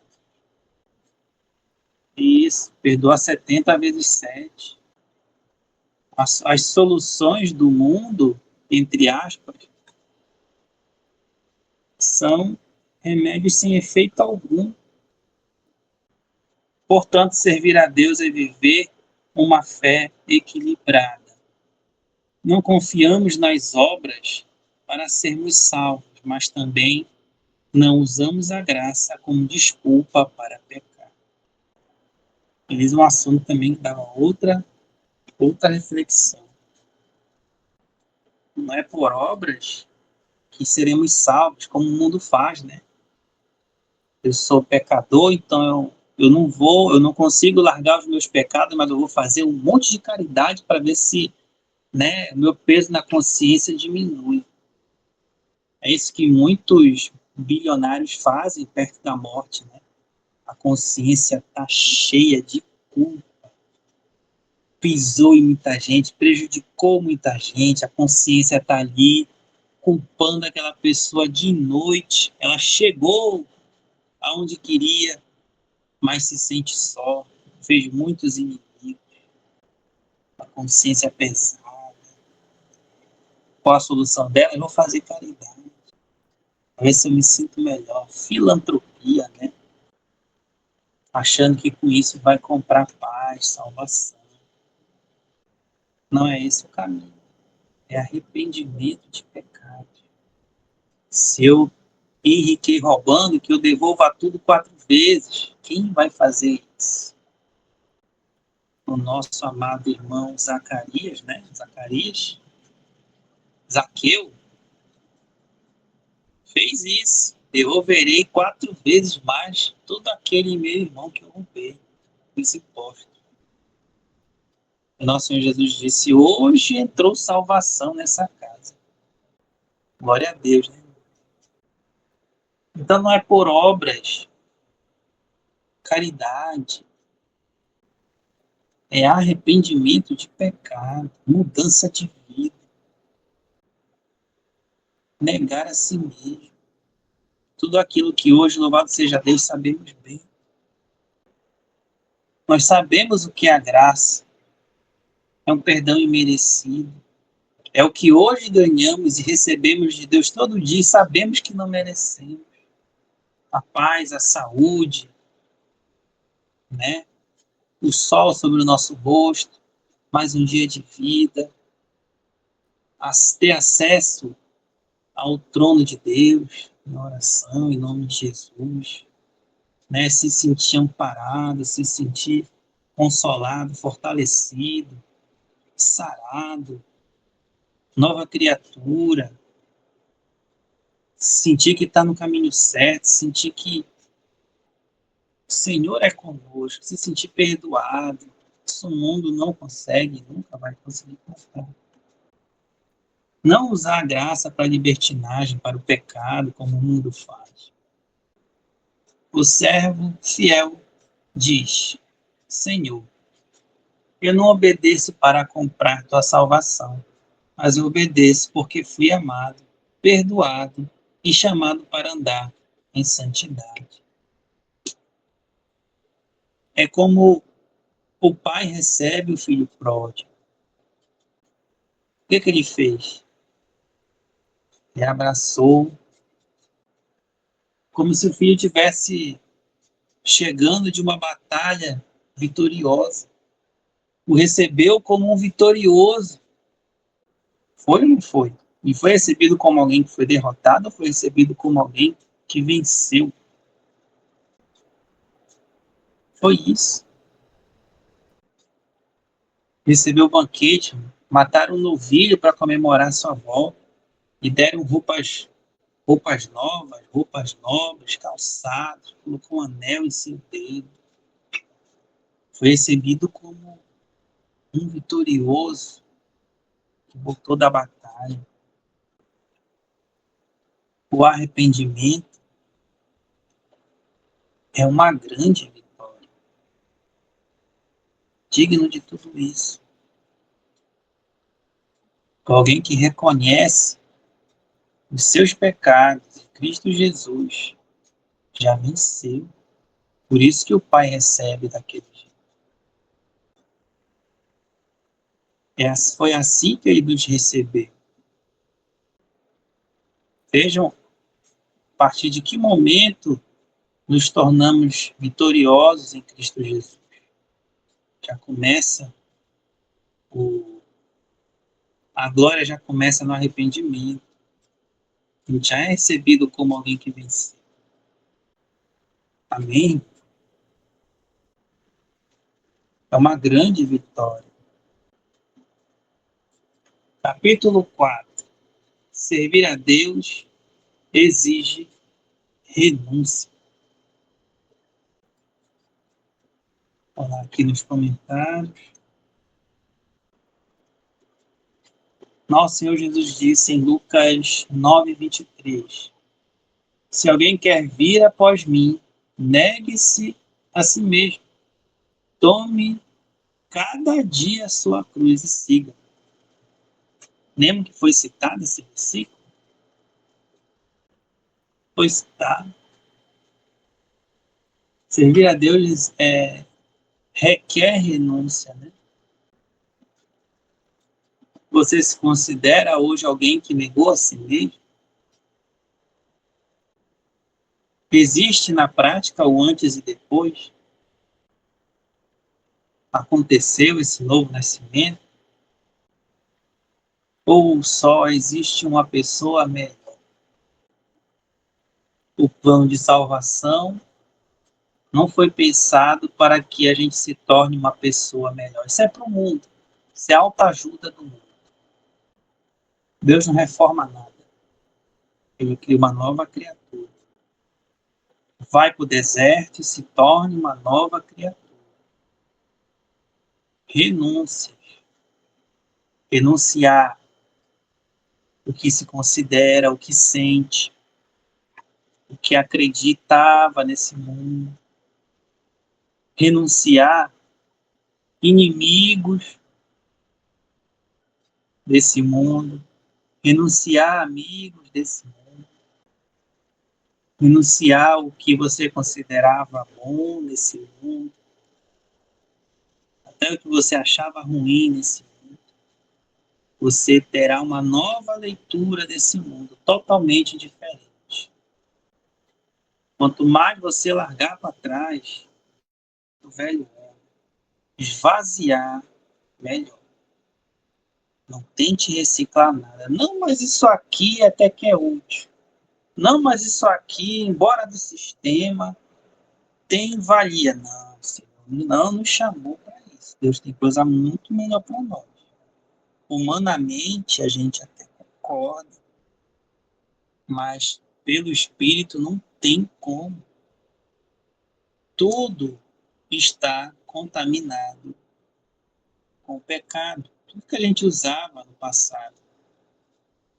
Isso, perdoa 70 vezes 7. As soluções do mundo, entre aspas, são remédios sem efeito algum. Portanto, servir a Deus é viver uma fé equilibrada. Não confiamos nas obras para sermos salvos, mas também não usamos a graça como desculpa para pecar. Eis um assunto também que dava outra reflexão. Não é por obras que seremos salvos, como o mundo faz, né? Eu sou pecador, então eu não consigo largar os meus pecados, mas eu vou fazer um monte de caridade para ver se, né, o meu peso na consciência diminui. É isso que muitos bilionários fazem perto da morte, né? A consciência está cheia de culpa. Pisou em muita gente, prejudicou muita gente, a consciência está ali culpando aquela pessoa de noite. Ela chegou aonde queria, mas se sente só, fez muitos inimigos, a consciência é pesada. Qual a solução dela? Eu vou fazer caridade, para ver se eu me sinto melhor. Filantropia, né? Achando que com isso vai comprar paz, salvação. Não é esse o caminho. É arrependimento de pecado. Se eu enriquei roubando, que eu devolva tudo 4 vezes. Quem vai fazer isso? O nosso amado irmão Zacarias, né? Zaqueu, fez isso. Devolverei 4 vezes mais todo aquele meu irmão que eu roubei dos impostos. O nosso Senhor Jesus disse: hoje entrou salvação nessa casa. Glória a Deus, né? Então não é por obras, caridade, é arrependimento de pecado, mudança de vida, negar a si mesmo. Tudo aquilo que hoje, louvado seja Deus, sabemos bem. Nós sabemos o que é a graça, é um perdão imerecido, é o que hoje ganhamos e recebemos de Deus todo dia e sabemos que não merecemos. A paz, a saúde, né? O sol sobre o nosso rosto, mais um dia de vida, ter acesso ao trono de Deus, na oração, em nome de Jesus, né? Se sentir amparado, se sentir consolado, fortalecido, sarado, nova criatura, sentir que está no caminho certo, sentir que o Senhor é conosco, se sentir perdoado. Isso o mundo não consegue, nunca vai conseguir comprar. Não usar a graça para a libertinagem, para o pecado, como o mundo faz. O servo fiel diz: Senhor, eu não obedeço para comprar tua salvação, mas eu obedeço porque fui amado, perdoado e chamado para andar em santidade. É como o pai recebe o filho pródigo. O que ele fez? Ele abraçou, como se o filho tivesse chegando de uma batalha vitoriosa. O recebeu como um vitorioso. Foi ou não foi? E foi recebido como alguém que foi derrotado ou foi recebido como alguém que venceu? Foi isso. Recebeu o banquete, mataram um novilho para comemorar sua volta e deram roupas novas, roupas nobres, calçados, colocou um anel em seu dedo. Foi recebido como um vitorioso que voltou da batalha. O arrependimento é uma grande vitória. Digno de tudo isso. Alguém que reconhece os seus pecados em Cristo Jesus já venceu. Por isso que o Pai recebe daquele jeito. Foi assim que ele nos recebeu. Vejam a partir de que momento nos tornamos vitoriosos em Cristo Jesus. Já começa a glória já começa no arrependimento. A gente já é recebido como alguém que venceu. Amém? É uma grande vitória. Capítulo 4. Servir a Deus exige renúncia. Vou lá aqui nos comentários. Nosso Senhor Jesus disse em Lucas 9:23: se alguém quer vir após mim, negue-se a si mesmo. Tome cada dia a sua cruz e siga. Lembra que foi citado esse versículo? Foi citado. Servir a Deus requer renúncia, né? Você se considera hoje alguém que negou a si mesmo? Existe na prática o antes e depois? Aconteceu esse novo nascimento? Ou só existe uma pessoa melhor? O plano de salvação não foi pensado para que a gente se torne uma pessoa melhor. Isso é para o mundo. Isso é autoajuda do mundo. Deus não reforma nada. Ele cria uma nova criatura. Vai para o deserto e se torne uma nova criatura. Renúncia. Renunciar o que se considera, o que sente, o que acreditava nesse mundo. Renunciar inimigos desse mundo. Renunciar a amigos desse mundo. Renunciar o que você considerava bom nesse mundo. Até o que você achava ruim nesse mundo. Você terá uma nova leitura desse mundo, totalmente diferente. Quanto mais você largar para trás o velho homem, esvaziar, melhor. Não tente reciclar nada. Não, mas isso aqui até que é útil. Não, mas isso aqui, embora do sistema, tem valia. Não, Senhor, não nos chamou para isso. Deus tem coisa muito melhor para nós. Humanamente, a gente até concorda, mas pelo Espírito não tem como. Tudo está contaminado com o pecado. Tudo que a gente usava no passado,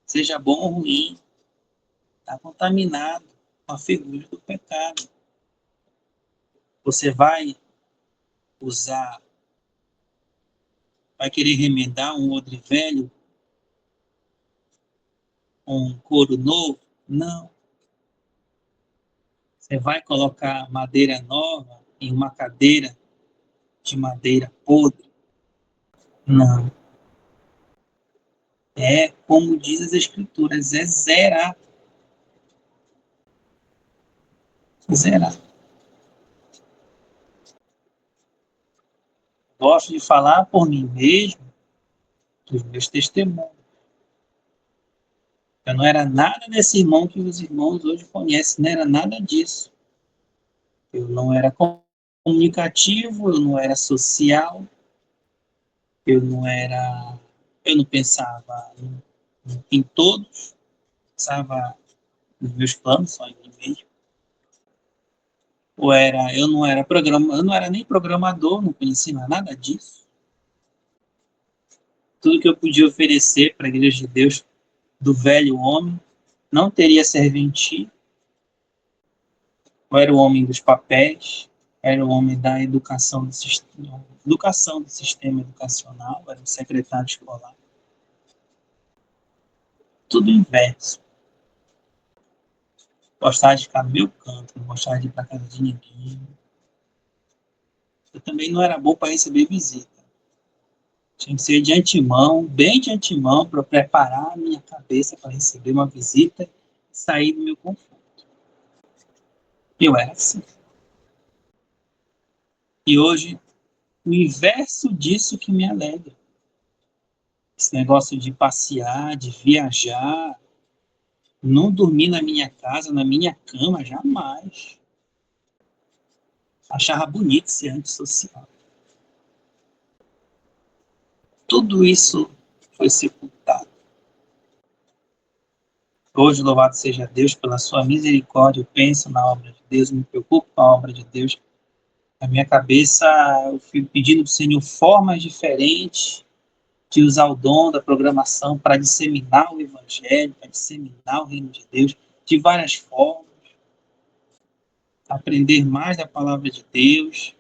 seja bom ou ruim, está contaminado com a figura do pecado. Você vai usar, vai querer remendar um odre velho, um couro novo? Não. Você vai colocar madeira nova em uma cadeira de madeira podre? Não. É como diz as Escrituras, é zerar. Zerar. Gosto de falar por mim mesmo, dos meus testemunhos. Eu não era nada desse irmão que os irmãos hoje conhecem, não era nada disso. Eu não era comunicativo, eu não era social, eu não pensava em todos, pensava nos meus planos, só em mim mesmo. Eu não era nem programador, não conhecia nada disso. Tudo que eu podia oferecer para a Igreja de Deus do velho homem não teria serventia. Eu era o homem dos papéis, era o homem da educação do sistema educacional, era o secretário escolar. Tudo inverso. Gostava de ficar no meu canto, não gostava de ir para casa de ninguém. Eu também não era bom para receber visita. Tinha que ser de antemão, bem de antemão, para preparar a minha cabeça para receber uma visita e sair do meu conforto. Eu era assim. E hoje, o inverso disso que me alegra. Esse negócio de passear, de viajar, não dormir na minha casa, na minha cama, jamais. Achava bonito ser antissocial. Tudo isso foi sepultado. Hoje, louvado seja Deus pela sua misericórdia, eu penso na obra de Deus, me preocupo com a obra de Deus. Na minha cabeça, eu fico pedindo para o Senhor formas diferentes de usar o dom da programação para disseminar o Evangelho, para disseminar o reino de Deus de várias formas. Aprender mais da palavra de Deus.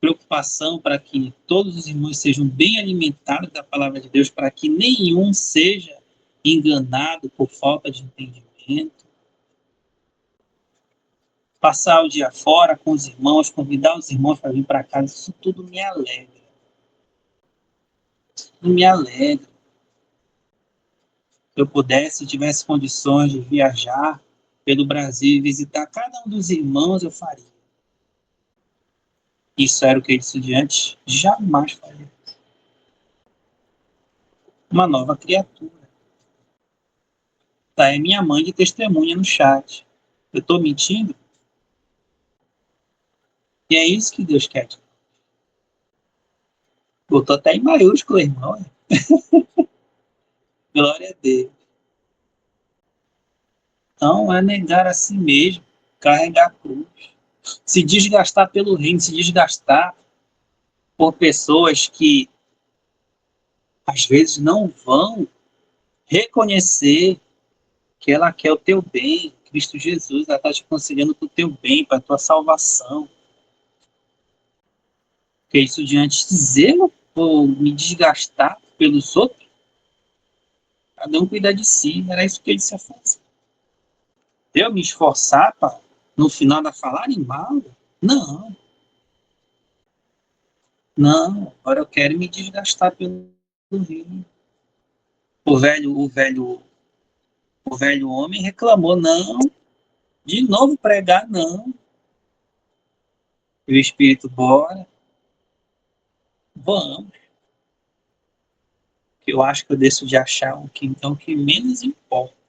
Preocupação para que todos os irmãos sejam bem alimentados da palavra de Deus, para que nenhum seja enganado por falta de entendimento. Passar o dia fora com os irmãos, convidar os irmãos para vir para casa, isso tudo me alegra. Tudo me alegra. Se eu pudesse, se tivesse condições de viajar pelo Brasil e visitar cada um dos irmãos, eu faria. Isso era o que eu disse diante, jamais faria. Uma nova criatura. Tá, é minha mãe de testemunha no chat. Eu estou mentindo? E é isso que Deus quer. Botou até em maiúsculo, irmão. Glória a Deus. Não é negar a si mesmo, carregar a cruz. Se desgastar pelo reino, se desgastar por pessoas que às vezes não vão reconhecer que ela quer o teu bem. Cristo Jesus, ela está te aconselhando para o teu bem, para a tua salvação. Que isso diante de zelo ou me desgastar pelos outros, cada um cuidar de si. Era isso que ele se faz. Eu me esforçar para, no final, da falarem mal? Não, não. Agora eu quero me desgastar pelo reino. O velho homem reclamou, não, de novo pregar, não. E o Espírito, bora, vamos. Que eu acho que eu deixo de achar o que menos importa.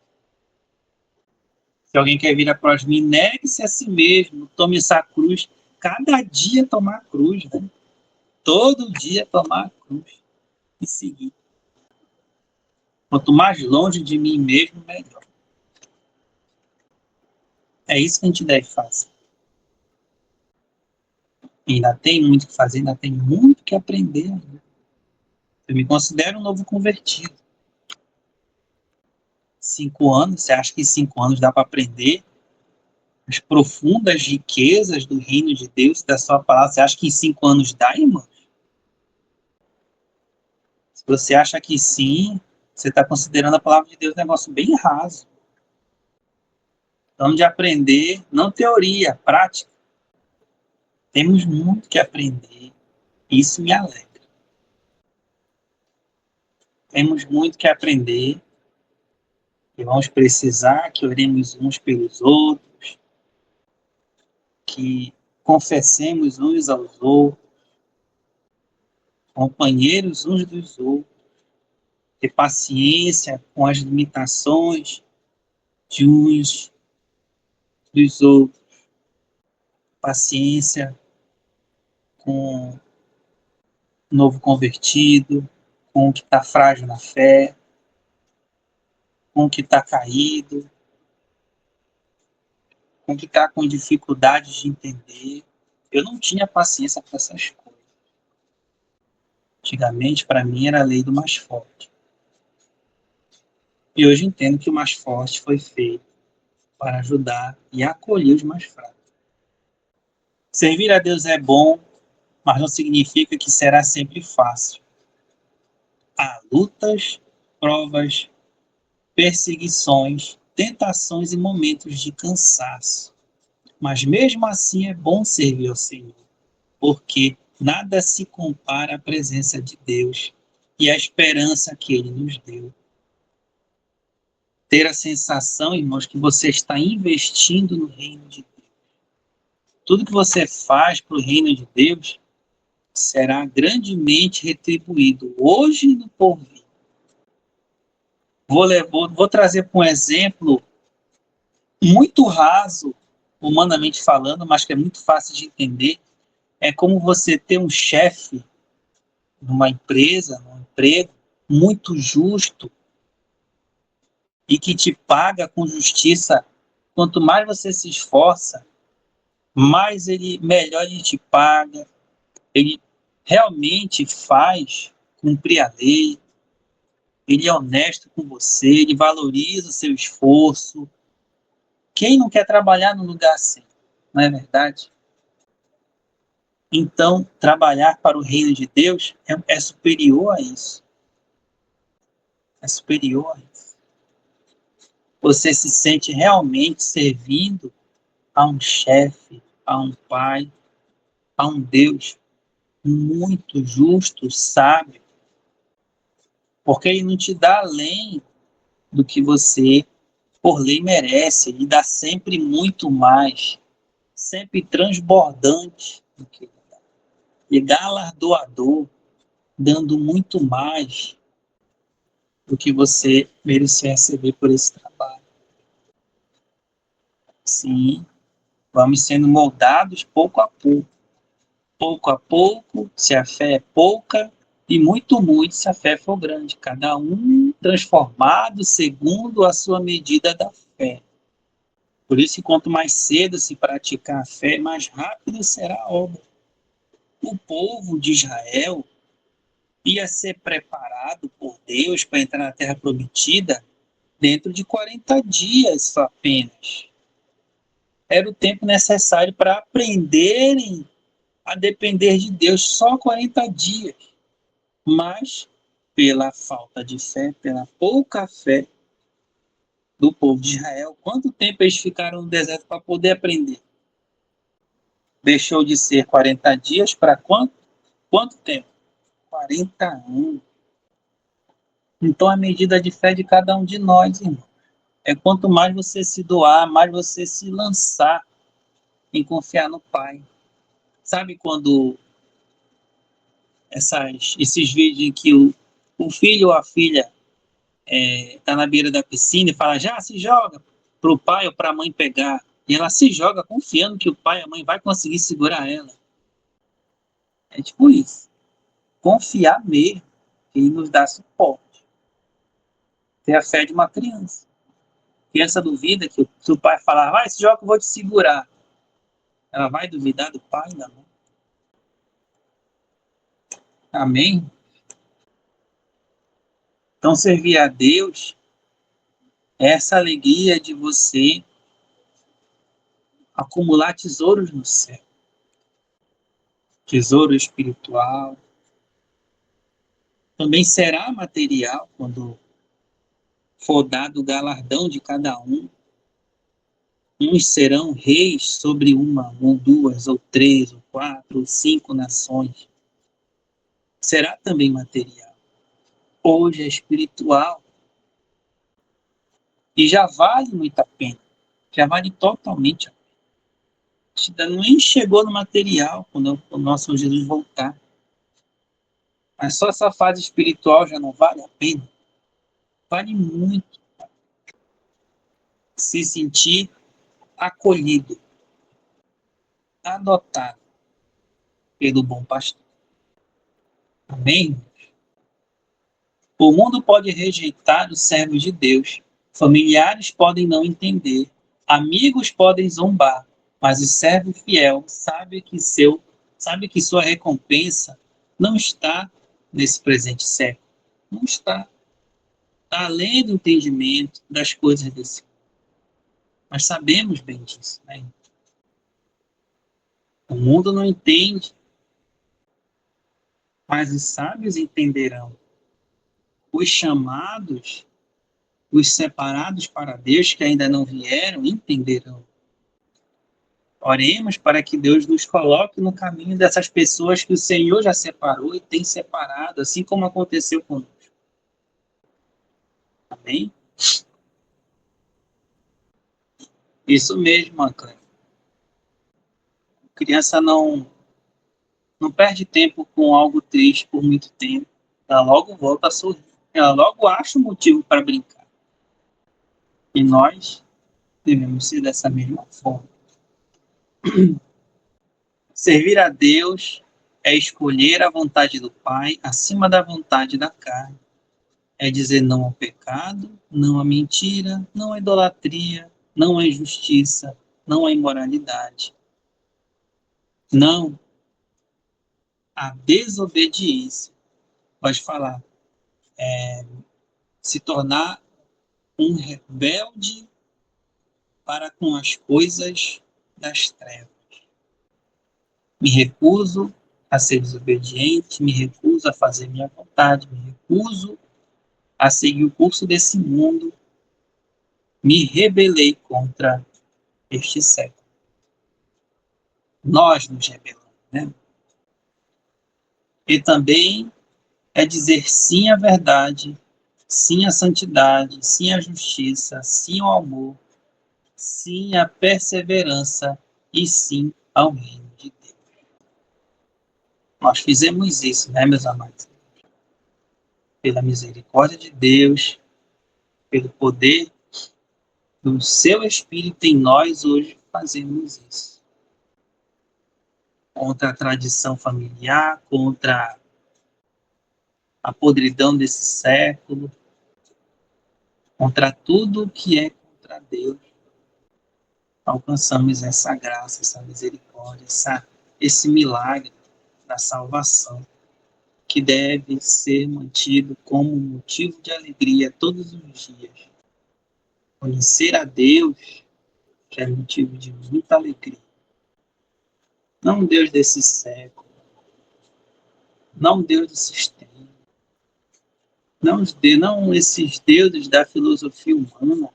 Se alguém quer vir após mim, negue-se a si mesmo, tome essa cruz. Cada dia tomar a cruz, né? Todo dia tomar a cruz e seguir. Quanto mais longe de mim mesmo, melhor. É isso que a gente deve fazer. E ainda tem muito que fazer, ainda tem muito que aprender. Eu me considero um novo convertido. 5 anos, você acha que em 5 anos dá para aprender as profundas riquezas do reino de Deus, da sua palavra? Você acha que em 5 anos dá, irmão? Se você acha que sim, você está considerando a palavra de Deus um negócio bem raso. Então, de aprender, não teoria, prática. Temos muito que aprender. Isso me alegra. Temos muito que aprender e vamos precisar que oremos uns pelos outros, que confessemos uns aos outros, companheiros uns dos outros, ter paciência com as limitações de uns dos outros, paciência com o novo convertido, com o que está frágil na fé, com o que está caído, com o que está com dificuldade de entender. Eu não tinha paciência para essas coisas. Antigamente, para mim, era a lei do mais forte. E hoje entendo que o mais forte foi feito para ajudar e acolher os mais fracos. Servir a Deus é bom, mas não significa que será sempre fácil. Há lutas, provas, perseguições, tentações e momentos de cansaço. Mas mesmo assim é bom servir ao Senhor, porque nada se compara à presença de Deus e à esperança que Ele nos deu. Ter a sensação, irmãos, que você está investindo no reino de Deus. Tudo que você faz para o reino de Deus será grandemente retribuído hoje e no porvir. Vou trazer para um exemplo muito raso, humanamente falando, mas que é muito fácil de entender. É como você ter um chefe numa empresa, num emprego, muito justo e que te paga com justiça. Quanto mais você se esforça, melhor ele te paga. Ele realmente faz cumprir a lei. Ele é honesto com você, ele valoriza o seu esforço. Quem não quer trabalhar num lugar assim? Não é verdade? Então, trabalhar para o reino de Deus é superior a isso. É superior a isso. Você se sente realmente servindo a um chefe, a um pai, a um Deus muito justo, sábio, porque ele não te dá além do que você, por lei, merece. Ele dá sempre muito mais, sempre transbordante do que ele dá. E galardoador, dando muito mais do que você merecia receber por esse trabalho. Sim, vamos sendo moldados pouco a pouco. Pouco a pouco, se a fé é pouca, e muito, muito, se a fé for grande. Cada um transformado segundo a sua medida da fé. Por isso que quanto mais cedo se praticar a fé, mais rápido será a obra. O povo de Israel ia ser preparado por Deus para entrar na Terra Prometida dentro de 40 dias só apenas. Era o tempo necessário para aprenderem a depender de Deus, só 40 dias. Mas, pela falta de fé, pela pouca fé do povo de Israel, quanto tempo eles ficaram no deserto para poder aprender? Deixou de ser 40 dias para quanto? Quanto tempo? 40 anos. Então, a medida de fé de cada um de nós, irmão, é quanto mais você se doar, mais você se lançar em confiar no Pai. Sabe quando esses vídeos em que o filho ou a filha está na beira da piscina e fala, já se joga para o pai ou para a mãe pegar. E ela se joga confiando que o pai e a mãe vai conseguir segurar ela. É tipo isso. Confiar mesmo, que ele nos dá suporte. Ter a fé de uma criança. A criança duvida que se o pai falar, vai, se joga que eu vou te segurar. Ela vai duvidar do pai e da mãe. Amém? Então, servir a Deus é essa alegria de você acumular tesouros no céu. Tesouro espiritual. Também será material quando for dado o galardão de cada um. Uns serão reis sobre uma, ou duas, ou três, ou quatro, ou cinco nações. Será também material. Hoje é espiritual. E já vale muito a pena. Já vale totalmente a pena. Nem chegou no material quando o nosso Jesus voltar. Mas só essa fase espiritual já não vale a pena. Vale muito se sentir acolhido, adotado pelo bom pastor. Amém? O mundo pode rejeitar os servos de Deus, familiares podem não entender, amigos podem zombar, mas o servo fiel sabe que sua recompensa não está nesse presente século. Não está. Está além do entendimento das coisas desse mundo. Mas sabemos bem disso, né? O mundo não entende, mas os sábios entenderão. Os chamados, os separados para Deus que ainda não vieram, entenderão. Oremos para que Deus nos coloque no caminho dessas pessoas que o Senhor já separou e tem separado, assim como aconteceu conosco. Amém? Isso mesmo, Antônio. Criança não perde tempo com algo triste por muito tempo. Ela logo volta a sorrir. Ela logo acha um motivo para brincar. E nós devemos ser dessa mesma forma. Servir a Deus é escolher a vontade do Pai acima da vontade da carne. É dizer não ao pecado, não à mentira, não à idolatria, não à injustiça, não à imoralidade. Não à desobediência. Pode falar, se tornar um rebelde para com as coisas das trevas. Me recuso a ser desobediente, me recuso a fazer minha vontade, me recuso a seguir o curso desse mundo, me rebelei contra este século. Nós nos rebelamos, né? E também é dizer sim à verdade, sim à santidade, sim à justiça, sim ao amor, sim à perseverança e sim ao reino de Deus. Nós fizemos isso, né, meus amados? Pela misericórdia de Deus, pelo poder do seu Espírito em nós hoje fazemos isso. Contra a tradição familiar, contra a podridão desse século, contra tudo que é contra Deus, alcançamos essa graça, essa misericórdia, esse milagre da salvação, que deve ser mantido como motivo de alegria todos os dias. Conhecer a Deus já é motivo de muita alegria. Não um Deus desse século, não um Deus do sistema, não esses deuses da filosofia humana,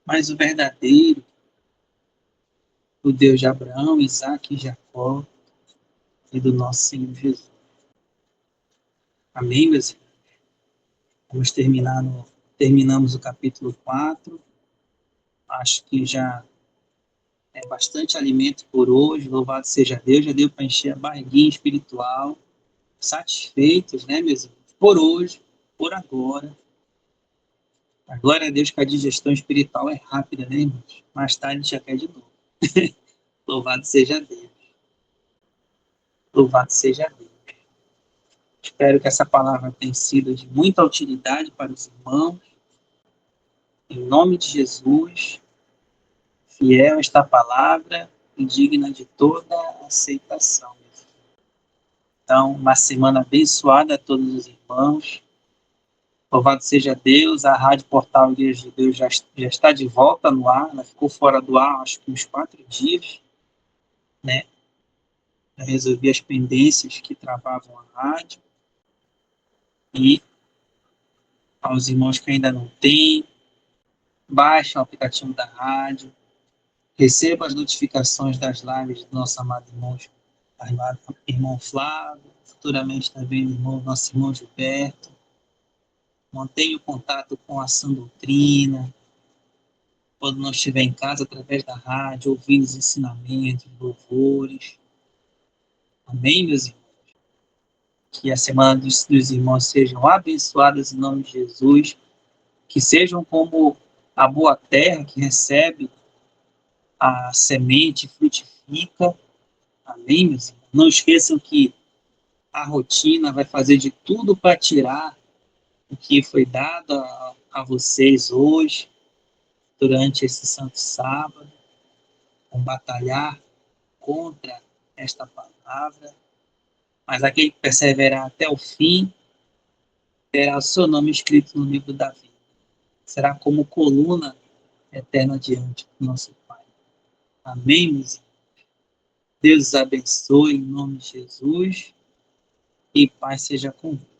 mas o verdadeiro, o Deus de Abraão, Isaac e Jacó e do nosso Senhor Jesus. Amém, meus irmãos? Vamos terminamos o capítulo 4. Acho que já é bastante alimento por hoje. Louvado seja Deus, já deu para encher a barriguinha espiritual. Satisfeitos, né, meus irmãos? Por hoje, por agora. A glória a Deus que a digestão espiritual é rápida, né, irmãos? Mais tarde a gente já quer de novo. Louvado seja Deus. Louvado seja Deus. Espero que essa palavra tenha sido de muita utilidade para os irmãos. Em nome de Jesus, fiel esta palavra e digna de toda aceitação. Então, uma semana abençoada a todos os irmãos. Louvado seja Deus, a Rádio Portal Igreja de Deus já está de volta no ar. Ela ficou fora do ar, acho que uns 4 dias, né? Eu resolvi as pendências que travavam a rádio. E aos irmãos que ainda não têm, baixem o aplicativo da rádio, recebam as notificações das lives do nosso amado irmão Flávio, futuramente também nosso irmão Gilberto. Mantenha o contato com a Sã Doutrina, quando não estiver em casa, através da rádio, ouvindo os ensinamentos, louvores. Amém, meus irmãos? Que a semana dos irmãos sejam abençoadas em nome de Jesus, que sejam como a boa terra que recebe a semente, frutifica. Amém, meus irmãos? Não esqueçam que a rotina vai fazer de tudo para tirar o que foi dado a vocês hoje, durante esse santo sábado. Vão batalhar contra esta palavra, mas aquele que perseverar até o fim terá o seu nome escrito no livro da vida. Será como coluna eterna diante do nosso Pai. Amém, meus irmãos? Deus os abençoe em nome de Jesus e paz seja convosco.